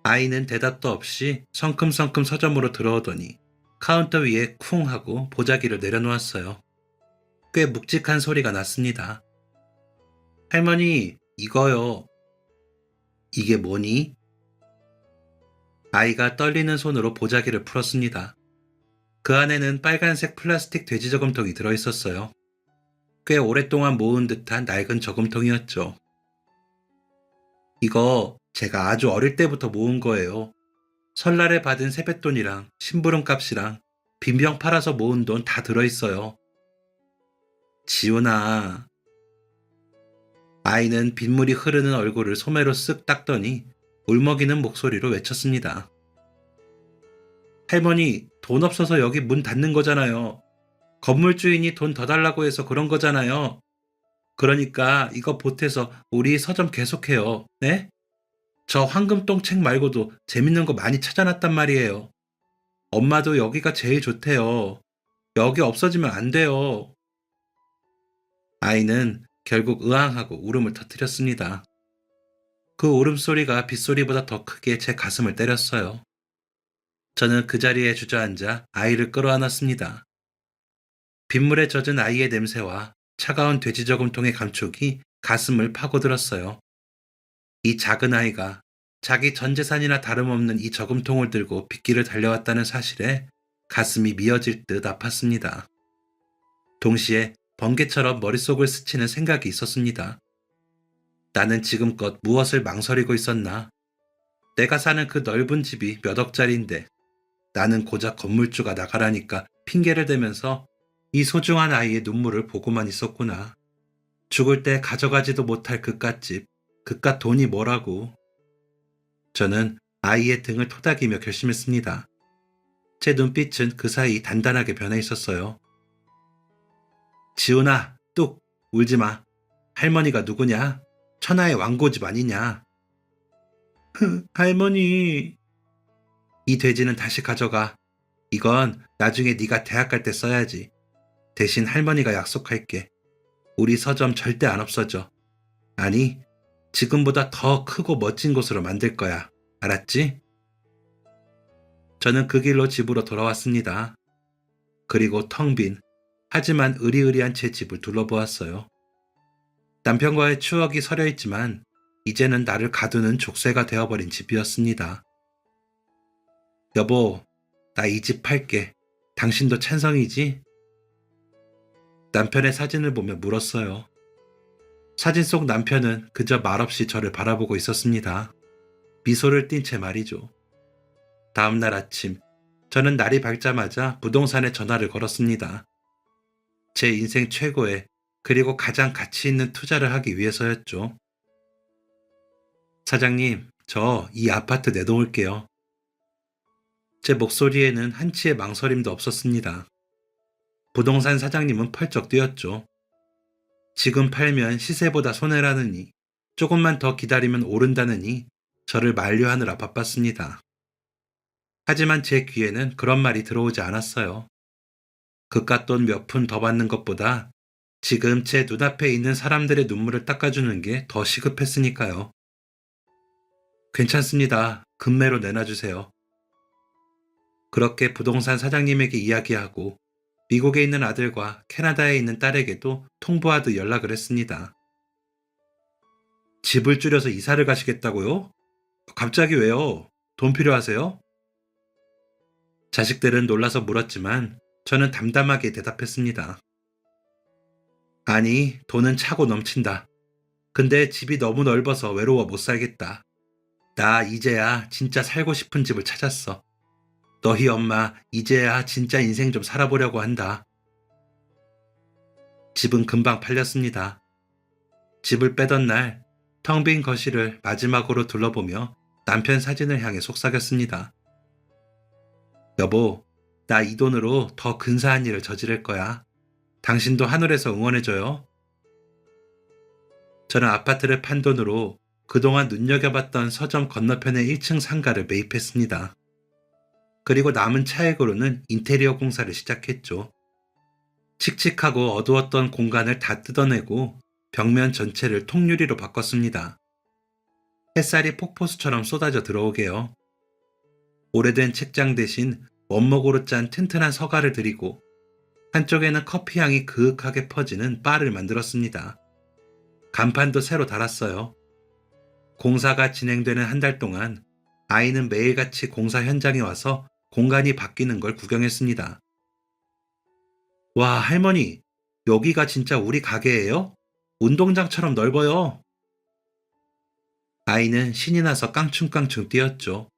아이는 대답도 없이 성큼성큼 서점으로 들어오더니 카운터 위에 쿵 하고 보자기를 내려놓았어요. 꽤 묵직한 소리가 났습니다. 할머니, 이거요. 이게 뭐니? 아이가 떨리는 손으로 보자기를 풀었습니다. 그 안에는 빨간색 플라스틱 돼지 저금통이 들어있었어요. 꽤 오랫동안 모은 듯한 낡은 저금통이었죠. 이거 제가 아주 어릴 때부터 모은 거예요. 설날에 받은 세뱃돈이랑 심부름값이랑 빈병 팔아서 모은 돈 다 들어있어요. 지훈아. 아이는 빗물이 흐르는 얼굴을 소매로 쓱 닦더니 울먹이는 목소리로 외쳤습니다. 할머니, 돈 없어서 여기 문 닫는 거잖아요. 건물 주인이 돈 더 달라고 해서 그런 거잖아요. 그러니까 이거 보태서 우리 서점 계속해요. 네? 저 황금똥 책 말고도 재밌는 거 많이 찾아놨단 말이에요. 엄마도 여기가 제일 좋대요. 여기 없어지면 안 돼요. 아이는 결국 으앙하고 울음을 터뜨렸습니다. 그 울음소리가 빗소리보다 더 크게 제 가슴을 때렸어요. 저는 그 자리에 주저앉아 아이를 끌어안았습니다. 빗물에 젖은 아이의 냄새와 차가운 돼지 저금통의 감촉이 가슴을 파고들었어요. 이 작은 아이가 자기 전 재산이나 다름없는 이 저금통을 들고 빗길을 달려왔다는 사실에 가슴이 미어질 듯 아팠습니다. 동시에 번개처럼 머릿속을 스치는 생각이 있었습니다. 나는 지금껏 무엇을 망설이고 있었나? 내가 사는 그 넓은 집이 몇 억짜리인데 나는 고작 건물주가 나가라니까 핑계를 대면서 이 소중한 아이의 눈물을 보고만 있었구나. 죽을 때 가져가지도 못할 그깟집, 그깟 돈이 뭐라고. 저는 아이의 등을 토닥이며 결심했습니다. 제 눈빛은 그 사이 단단하게 변해 있었어요. 지훈아, 뚝, 울지 마. 할머니가 누구냐? 천하의 왕고집 아니냐? 할머니. 이 돼지는 다시 가져가. 이건 나중에 네가 대학 갈 때 써야지. 대신 할머니가 약속할게. 우리 서점 절대 안 없어져. 아니, 지금보다 더 크고 멋진 곳으로 만들 거야. 알았지? 저는 그 길로 집으로 돌아왔습니다. 그리고 텅 빈, 하지만 으리으리한 제 집을 둘러보았어요. 남편과의 추억이 서려 있지만 이제는 나를 가두는 족쇄가 되어버린 집이었습니다. 여보, 나 이 집 팔게. 당신도 찬성이지? 남편의 사진을 보며 물었어요. 사진 속 남편은 그저 말없이 저를 바라보고 있었습니다. 미소를 띤 채 말이죠. 다음 날 아침, 저는 날이 밝자마자 부동산에 전화를 걸었습니다. 제 인생 최고의 그리고 가장 가치 있는 투자를 하기 위해서였죠. 사장님, 저 이 아파트 내놓을게요. 제 목소리에는 한치의 망설임도 없었습니다. 부동산 사장님은 펄쩍 뛰었죠. 지금 팔면 시세보다 손해라느니, 조금만 더 기다리면 오른다느니 저를 만류하느라 바빴습니다. 하지만 제 귀에는 그런 말이 들어오지 않았어요. 그깟 돈 몇 푼 더 받는 것보다 지금 제 눈앞에 있는 사람들의 눈물을 닦아주는 게 더 시급했으니까요. 괜찮습니다. 금매로 내놔주세요. 그렇게 부동산 사장님에게 이야기하고 미국에 있는 아들과 캐나다에 있는 딸에게도 통보하듯 연락을 했습니다. 집을 줄여서 이사를 가시겠다고요? 갑자기 왜요? 돈 필요하세요? 자식들은 놀라서 물었지만 저는 담담하게 대답했습니다. 아니, 돈은 차고 넘친다. 근데 집이 너무 넓어서 외로워 못 살겠다. 나 이제야 진짜 살고 싶은 집을 찾았어. 너희 엄마 이제야 진짜 인생 좀 살아보려고 한다. 집은 금방 팔렸습니다. 집을 빼던 날, 텅 빈 거실을 마지막으로 둘러보며 남편 사진을 향해 속삭였습니다. 여보, 나 이 돈으로 더 근사한 일을 저지를 거야. 당신도 하늘에서 응원해줘요. 저는 아파트를 판 돈으로 그동안 눈여겨봤던 서점 건너편의 1층 상가를 매입했습니다. 그리고 남은 차액으로는 인테리어 공사를 시작했죠. 칙칙하고 어두웠던 공간을 다 뜯어내고 벽면 전체를 통유리로 바꿨습니다. 햇살이 폭포수처럼 쏟아져 들어오게요. 오래된 책장 대신 원목으로 짠 튼튼한 서가를 들이고 한쪽에는 커피향이 그윽하게 퍼지는 바를 만들었습니다. 간판도 새로 달았어요. 공사가 진행되는 한 달 동안 아이는 매일같이 공사 현장에 와서 공간이 바뀌는 걸 구경했습니다. 와, 할머니, 여기가 진짜 우리 가게예요? 운동장처럼 넓어요. 아이는 신이 나서 깡충깡충 뛰었죠.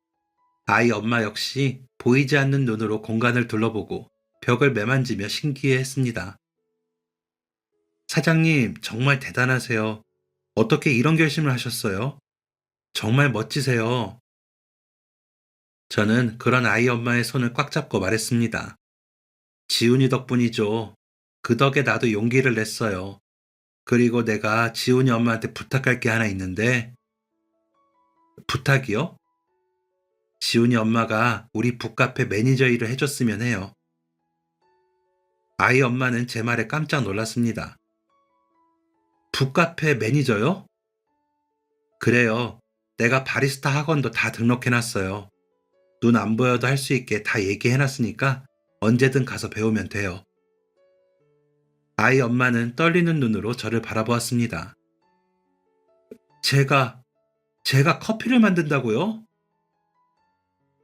아이 엄마 역시 보이지 않는 눈으로 공간을 둘러보고 벽을 매만지며 신기해했습니다. 사장님, 정말 대단하세요. 어떻게 이런 결심을 하셨어요? 정말 멋지세요. 저는 그런 아이 엄마의 손을 꽉 잡고 말했습니다. 지훈이 덕분이죠. 그 덕에 나도 용기를 냈어요. 그리고 내가 지훈이 엄마한테 부탁할 게 하나 있는데. 부탁이요? 지훈이 엄마가 우리 북카페 매니저 일을 해줬으면 해요. 아이 엄마는 제 말에 깜짝 놀랐습니다. 북카페 매니저요? 그래요. 내가 바리스타 학원도 다 등록해놨어요. 눈 안 보여도 할 수 있게 다 얘기해놨으니까 언제든 가서 배우면 돼요. 아이 엄마는 떨리는 눈으로 저를 바라보았습니다. 제가 커피를 만든다고요?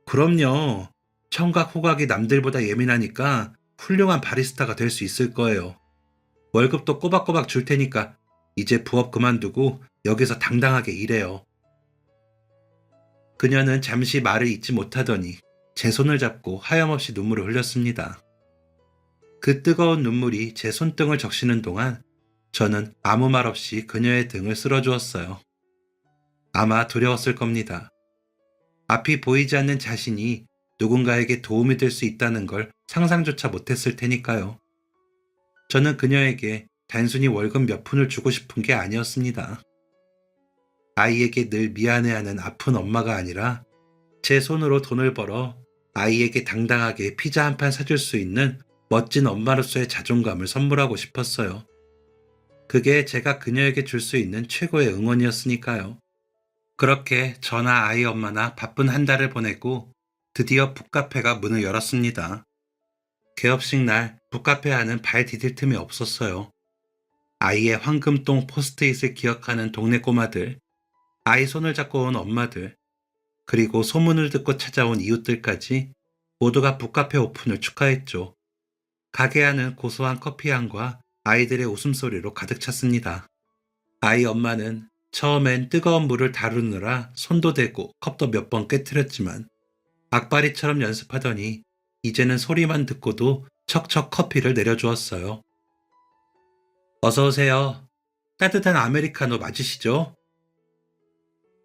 그럼요. 청각 후각이 남들보다 예민하니까 훌륭한 바리스타가 될 수 있을 거예요. 월급도 꼬박꼬박 줄 테니까 이제 부업 그만두고 여기서 당당하게 일해요. 그녀는 잠시 말을 잇지 못하더니 제 손을 잡고 하염없이 눈물을 흘렸습니다. 그 뜨거운 눈물이 제 손등을 적시는 동안 저는 아무 말 없이 그녀의 등을 쓸어주었어요. 아마 두려웠을 겁니다. 앞이 보이지 않는 자신이 누군가에게 도움이 될 수 있다는 걸 상상조차 못했을 테니까요. 저는 그녀에게 단순히 월급 몇 푼을 주고 싶은 게 아니었습니다. 아이에게 늘 미안해하는 아픈 엄마가 아니라 제 손으로 돈을 벌어 아이에게 당당하게 피자 한 판 사줄 수 있는 멋진 엄마로서의 자존감을 선물하고 싶었어요. 그게 제가 그녀에게 줄 수 있는 최고의 응원이었으니까요. 그렇게 저나 아이 엄마나 바쁜 한 달을 보내고 드디어 북카페가 문을 열었습니다. 개업식 날 북카페 안은 발 디딜 틈이 없었어요. 아이의 황금똥 포스트잇을 기억하는 동네 꼬마들, 아이 손을 잡고 온 엄마들, 그리고 소문을 듣고 찾아온 이웃들까지 모두가 북카페 오픈을 축하했죠. 가게 안은 고소한 커피향과 아이들의 웃음소리로 가득 찼습니다. 아이 엄마는 처음엔 뜨거운 물을 다루느라 손도 대고 컵도 몇 번 깨트렸지만 악바리처럼 연습하더니 이제는 소리만 듣고도 척척 커피를 내려주었어요. 어서 오세요. 따뜻한 아메리카노 맞으시죠?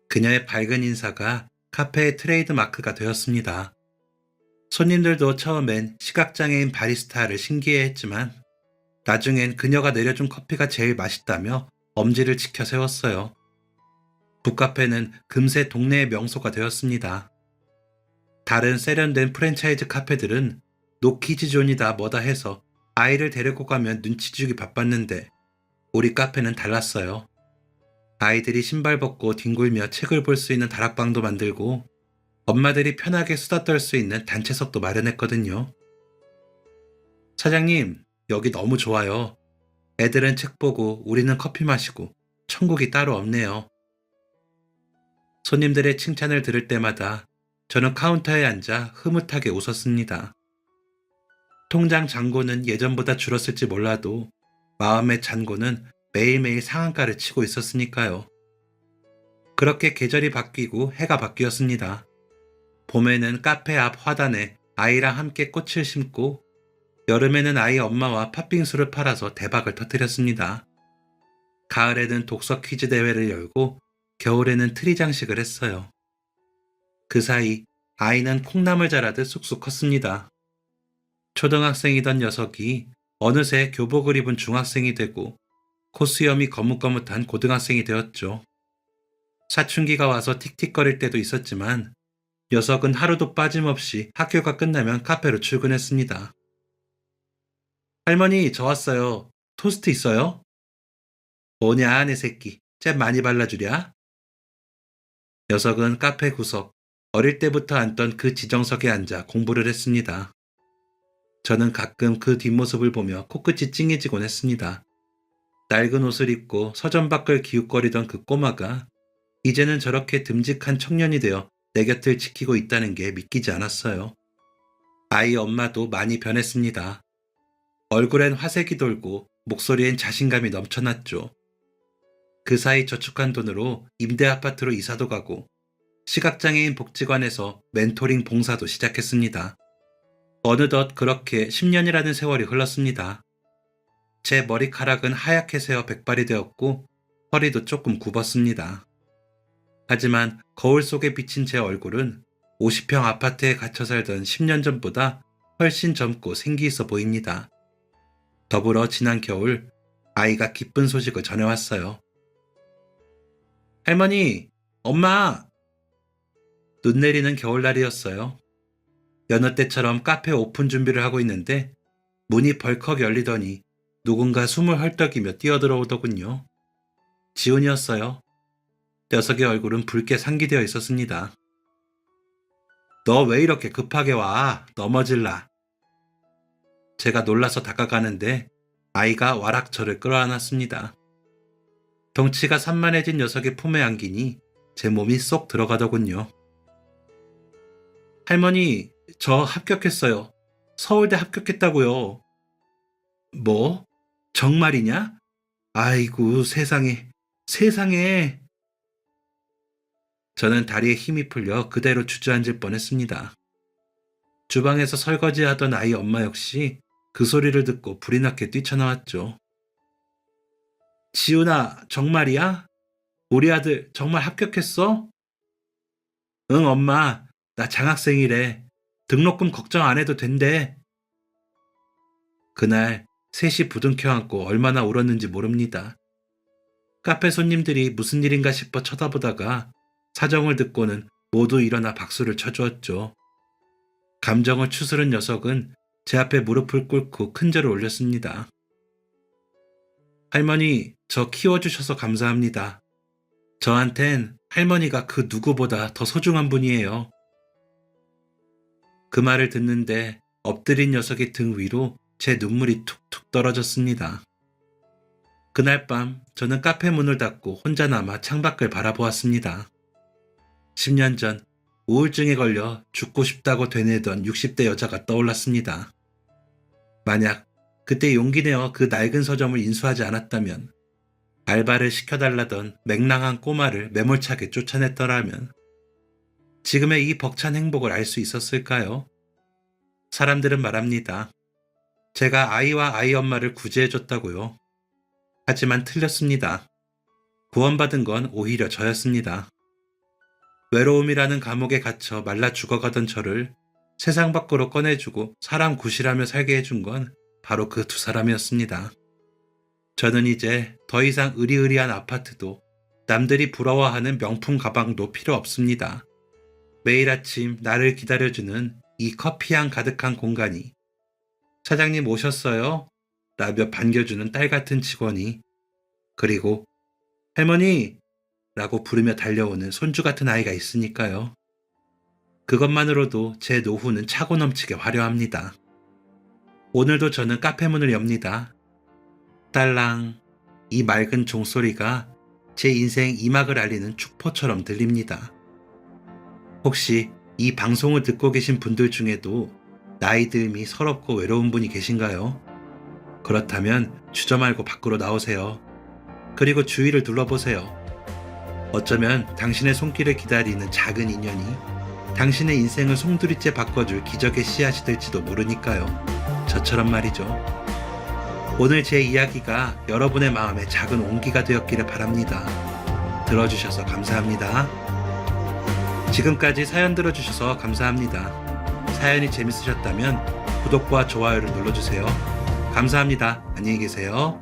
그녀의 밝은 인사가 카페의 트레이드 마크가 되었습니다. 손님들도 처음엔 시각장애인 바리스타를 신기해했지만 나중엔 그녀가 내려준 커피가 제일 맛있다며 엄지를 치켜 세웠어요. 북카페는 금세 동네의 명소가 되었습니다. 다른 세련된 프랜차이즈 카페들은 노키즈존이다 뭐다 해서 아이를 데리고 가면 눈치 주기 바빴는데 우리 카페는 달랐어요. 아이들이 신발 벗고 뒹굴며 책을 볼 수 있는 다락방도 만들고 엄마들이 편하게 수다 떨 수 있는 단체석도 마련했거든요. 사장님, 여기 너무 좋아요. 애들은 책 보고 우리는 커피 마시고 천국이 따로 없네요. 손님들의 칭찬을 들을 때마다 저는 카운터에 앉아 흐뭇하게 웃었습니다. 통장 잔고는 예전보다 줄었을지 몰라도 마음의 잔고는 매일매일 상한가를 치고 있었으니까요. 그렇게 계절이 바뀌고 해가 바뀌었습니다. 봄에는 카페 앞 화단에 아이랑 함께 꽃을 심고 여름에는 아이 엄마와 팥빙수를 팔아서 대박을 터뜨렸습니다. 가을에는 독서 퀴즈 대회를 열고 겨울에는 트리 장식을 했어요. 그 사이 아이는 콩나물 자라듯 쑥쑥 컸습니다. 초등학생이던 녀석이 어느새 교복을 입은 중학생이 되고 코수염이 거뭇거뭇한 고등학생이 되었죠. 사춘기가 와서 틱틱거릴 때도 있었지만 녀석은 하루도 빠짐없이 학교가 끝나면 카페로 출근했습니다. 할머니, 저 왔어요. 토스트 있어요? 뭐냐, 내 새끼. 잼 많이 발라주랴? 녀석은 카페 구석, 어릴 때부터 앉던 그 지정석에 앉아 공부를 했습니다. 저는 가끔 그 뒷모습을 보며 코끝이 찡해지곤 했습니다. 낡은 옷을 입고 서점 밖을 기웃거리던 그 꼬마가 이제는 저렇게 듬직한 청년이 되어 내 곁을 지키고 있다는 게 믿기지 않았어요. 아이 엄마도 많이 변했습니다. 얼굴엔 화색이 돌고 목소리엔 자신감이 넘쳐났죠. 그 사이 저축한 돈으로 임대 아파트로 이사도 가고 시각장애인 복지관에서 멘토링 봉사도 시작했습니다. 어느덧 그렇게 10년이라는 세월이 흘렀습니다. 제 머리카락은 하얗게 새어 백발이 되었고 허리도 조금 굽었습니다. 하지만 거울 속에 비친 제 얼굴은 50평 아파트에 갇혀 살던 10년 전보다 훨씬 젊고 생기 있어 보입니다. 더불어 지난 겨울 아이가 기쁜 소식을 전해왔어요. 할머니, 엄마! 눈 내리는 겨울날이었어요. 여느 때처럼 카페 오픈 준비를 하고 있는데 문이 벌컥 열리더니 누군가 숨을 헐떡이며 뛰어들어오더군요. 지훈이었어요. 녀석의 얼굴은 붉게 상기되어 있었습니다. 너 왜 이렇게 급하게 와? 넘어질라. 제가 놀라서 다가가는데 아이가 와락 저를 끌어안았습니다. 덩치가 산만해진 녀석의 품에 안기니 제 몸이 쏙 들어가더군요. 할머니, 저 합격했어요. 서울대 합격했다고요. 뭐? 정말이냐? 아이고, 세상에, 세상에. 저는 다리에 힘이 풀려 그대로 주저앉을 뻔했습니다. 주방에서 설거지하던 아이 엄마 역시 그 소리를 듣고 불이 나게 뛰쳐나왔죠. 지훈아, 정말이야? 우리 아들 정말 합격했어? 응, 엄마. 나 장학생이래. 등록금 걱정 안 해도 된대. 그날 셋이 부둥켜 안고 얼마나 울었는지 모릅니다. 카페 손님들이 무슨 일인가 싶어 쳐다보다가 사정을 듣고는 모두 일어나 박수를 쳐주었죠. 감정을 추스른 녀석은 제 앞에 무릎을 꿇고 큰 절을 올렸습니다. 할머니, 저 키워주셔서 감사합니다. 저한텐 할머니가 그 누구보다 더 소중한 분이에요. 그 말을 듣는데 엎드린 녀석의 등 위로 제 눈물이 툭툭 떨어졌습니다. 그날 밤 저는 카페 문을 닫고 혼자 남아 창밖을 바라보았습니다. 10년 전 우울증에 걸려 죽고 싶다고 되뇌던 60대 여자가 떠올랐습니다. 만약 그때 용기 내어 그 낡은 서점을 인수하지 않았다면, 알바를 시켜달라던 맹랑한 꼬마를 매몰차게 쫓아냈더라면 지금의 이 벅찬 행복을 알 수 있었을까요? 사람들은 말합니다. 제가 아이와 아이 엄마를 구제해줬다고요. 하지만 틀렸습니다. 구원받은 건 오히려 저였습니다. 외로움이라는 감옥에 갇혀 말라 죽어가던 저를 세상 밖으로 꺼내주고 사람 구실하며 살게 해준 건 바로 그 두 사람이었습니다. 저는 이제 더 이상 으리으리한 아파트도 남들이 부러워하는 명품 가방도 필요 없습니다. 매일 아침 나를 기다려주는 이 커피향 가득한 공간이, 사장님 오셨어요? 라며 반겨주는 딸 같은 직원이, 그리고 할머니! 라고 부르며 달려오는 손주 같은 아이가 있으니까요. 그것만으로도 제 노후는 차고 넘치게 화려합니다. 오늘도 저는 카페 문을 엽니다. 딸랑, 이 맑은 종소리가 제 인생 이막을 알리는 축포처럼 들립니다. 혹시 이 방송을 듣고 계신 분들 중에도 나이 듦이 서럽고 외로운 분이 계신가요? 그렇다면 주저 말고 밖으로 나오세요. 그리고 주위를 둘러보세요. 어쩌면 당신의 손길을 기다리는 작은 인연이 당신의 인생을 송두리째 바꿔줄 기적의 씨앗이 될지도 모르니까요. 저처럼 말이죠. 오늘 제 이야기가 여러분의 마음에 작은 온기가 되었기를 바랍니다. 들어주셔서 감사합니다. 지금까지 사연 들어주셔서 감사합니다. 사연이 재밌으셨다면 구독과 좋아요를 눌러주세요. 감사합니다. 안녕히 계세요.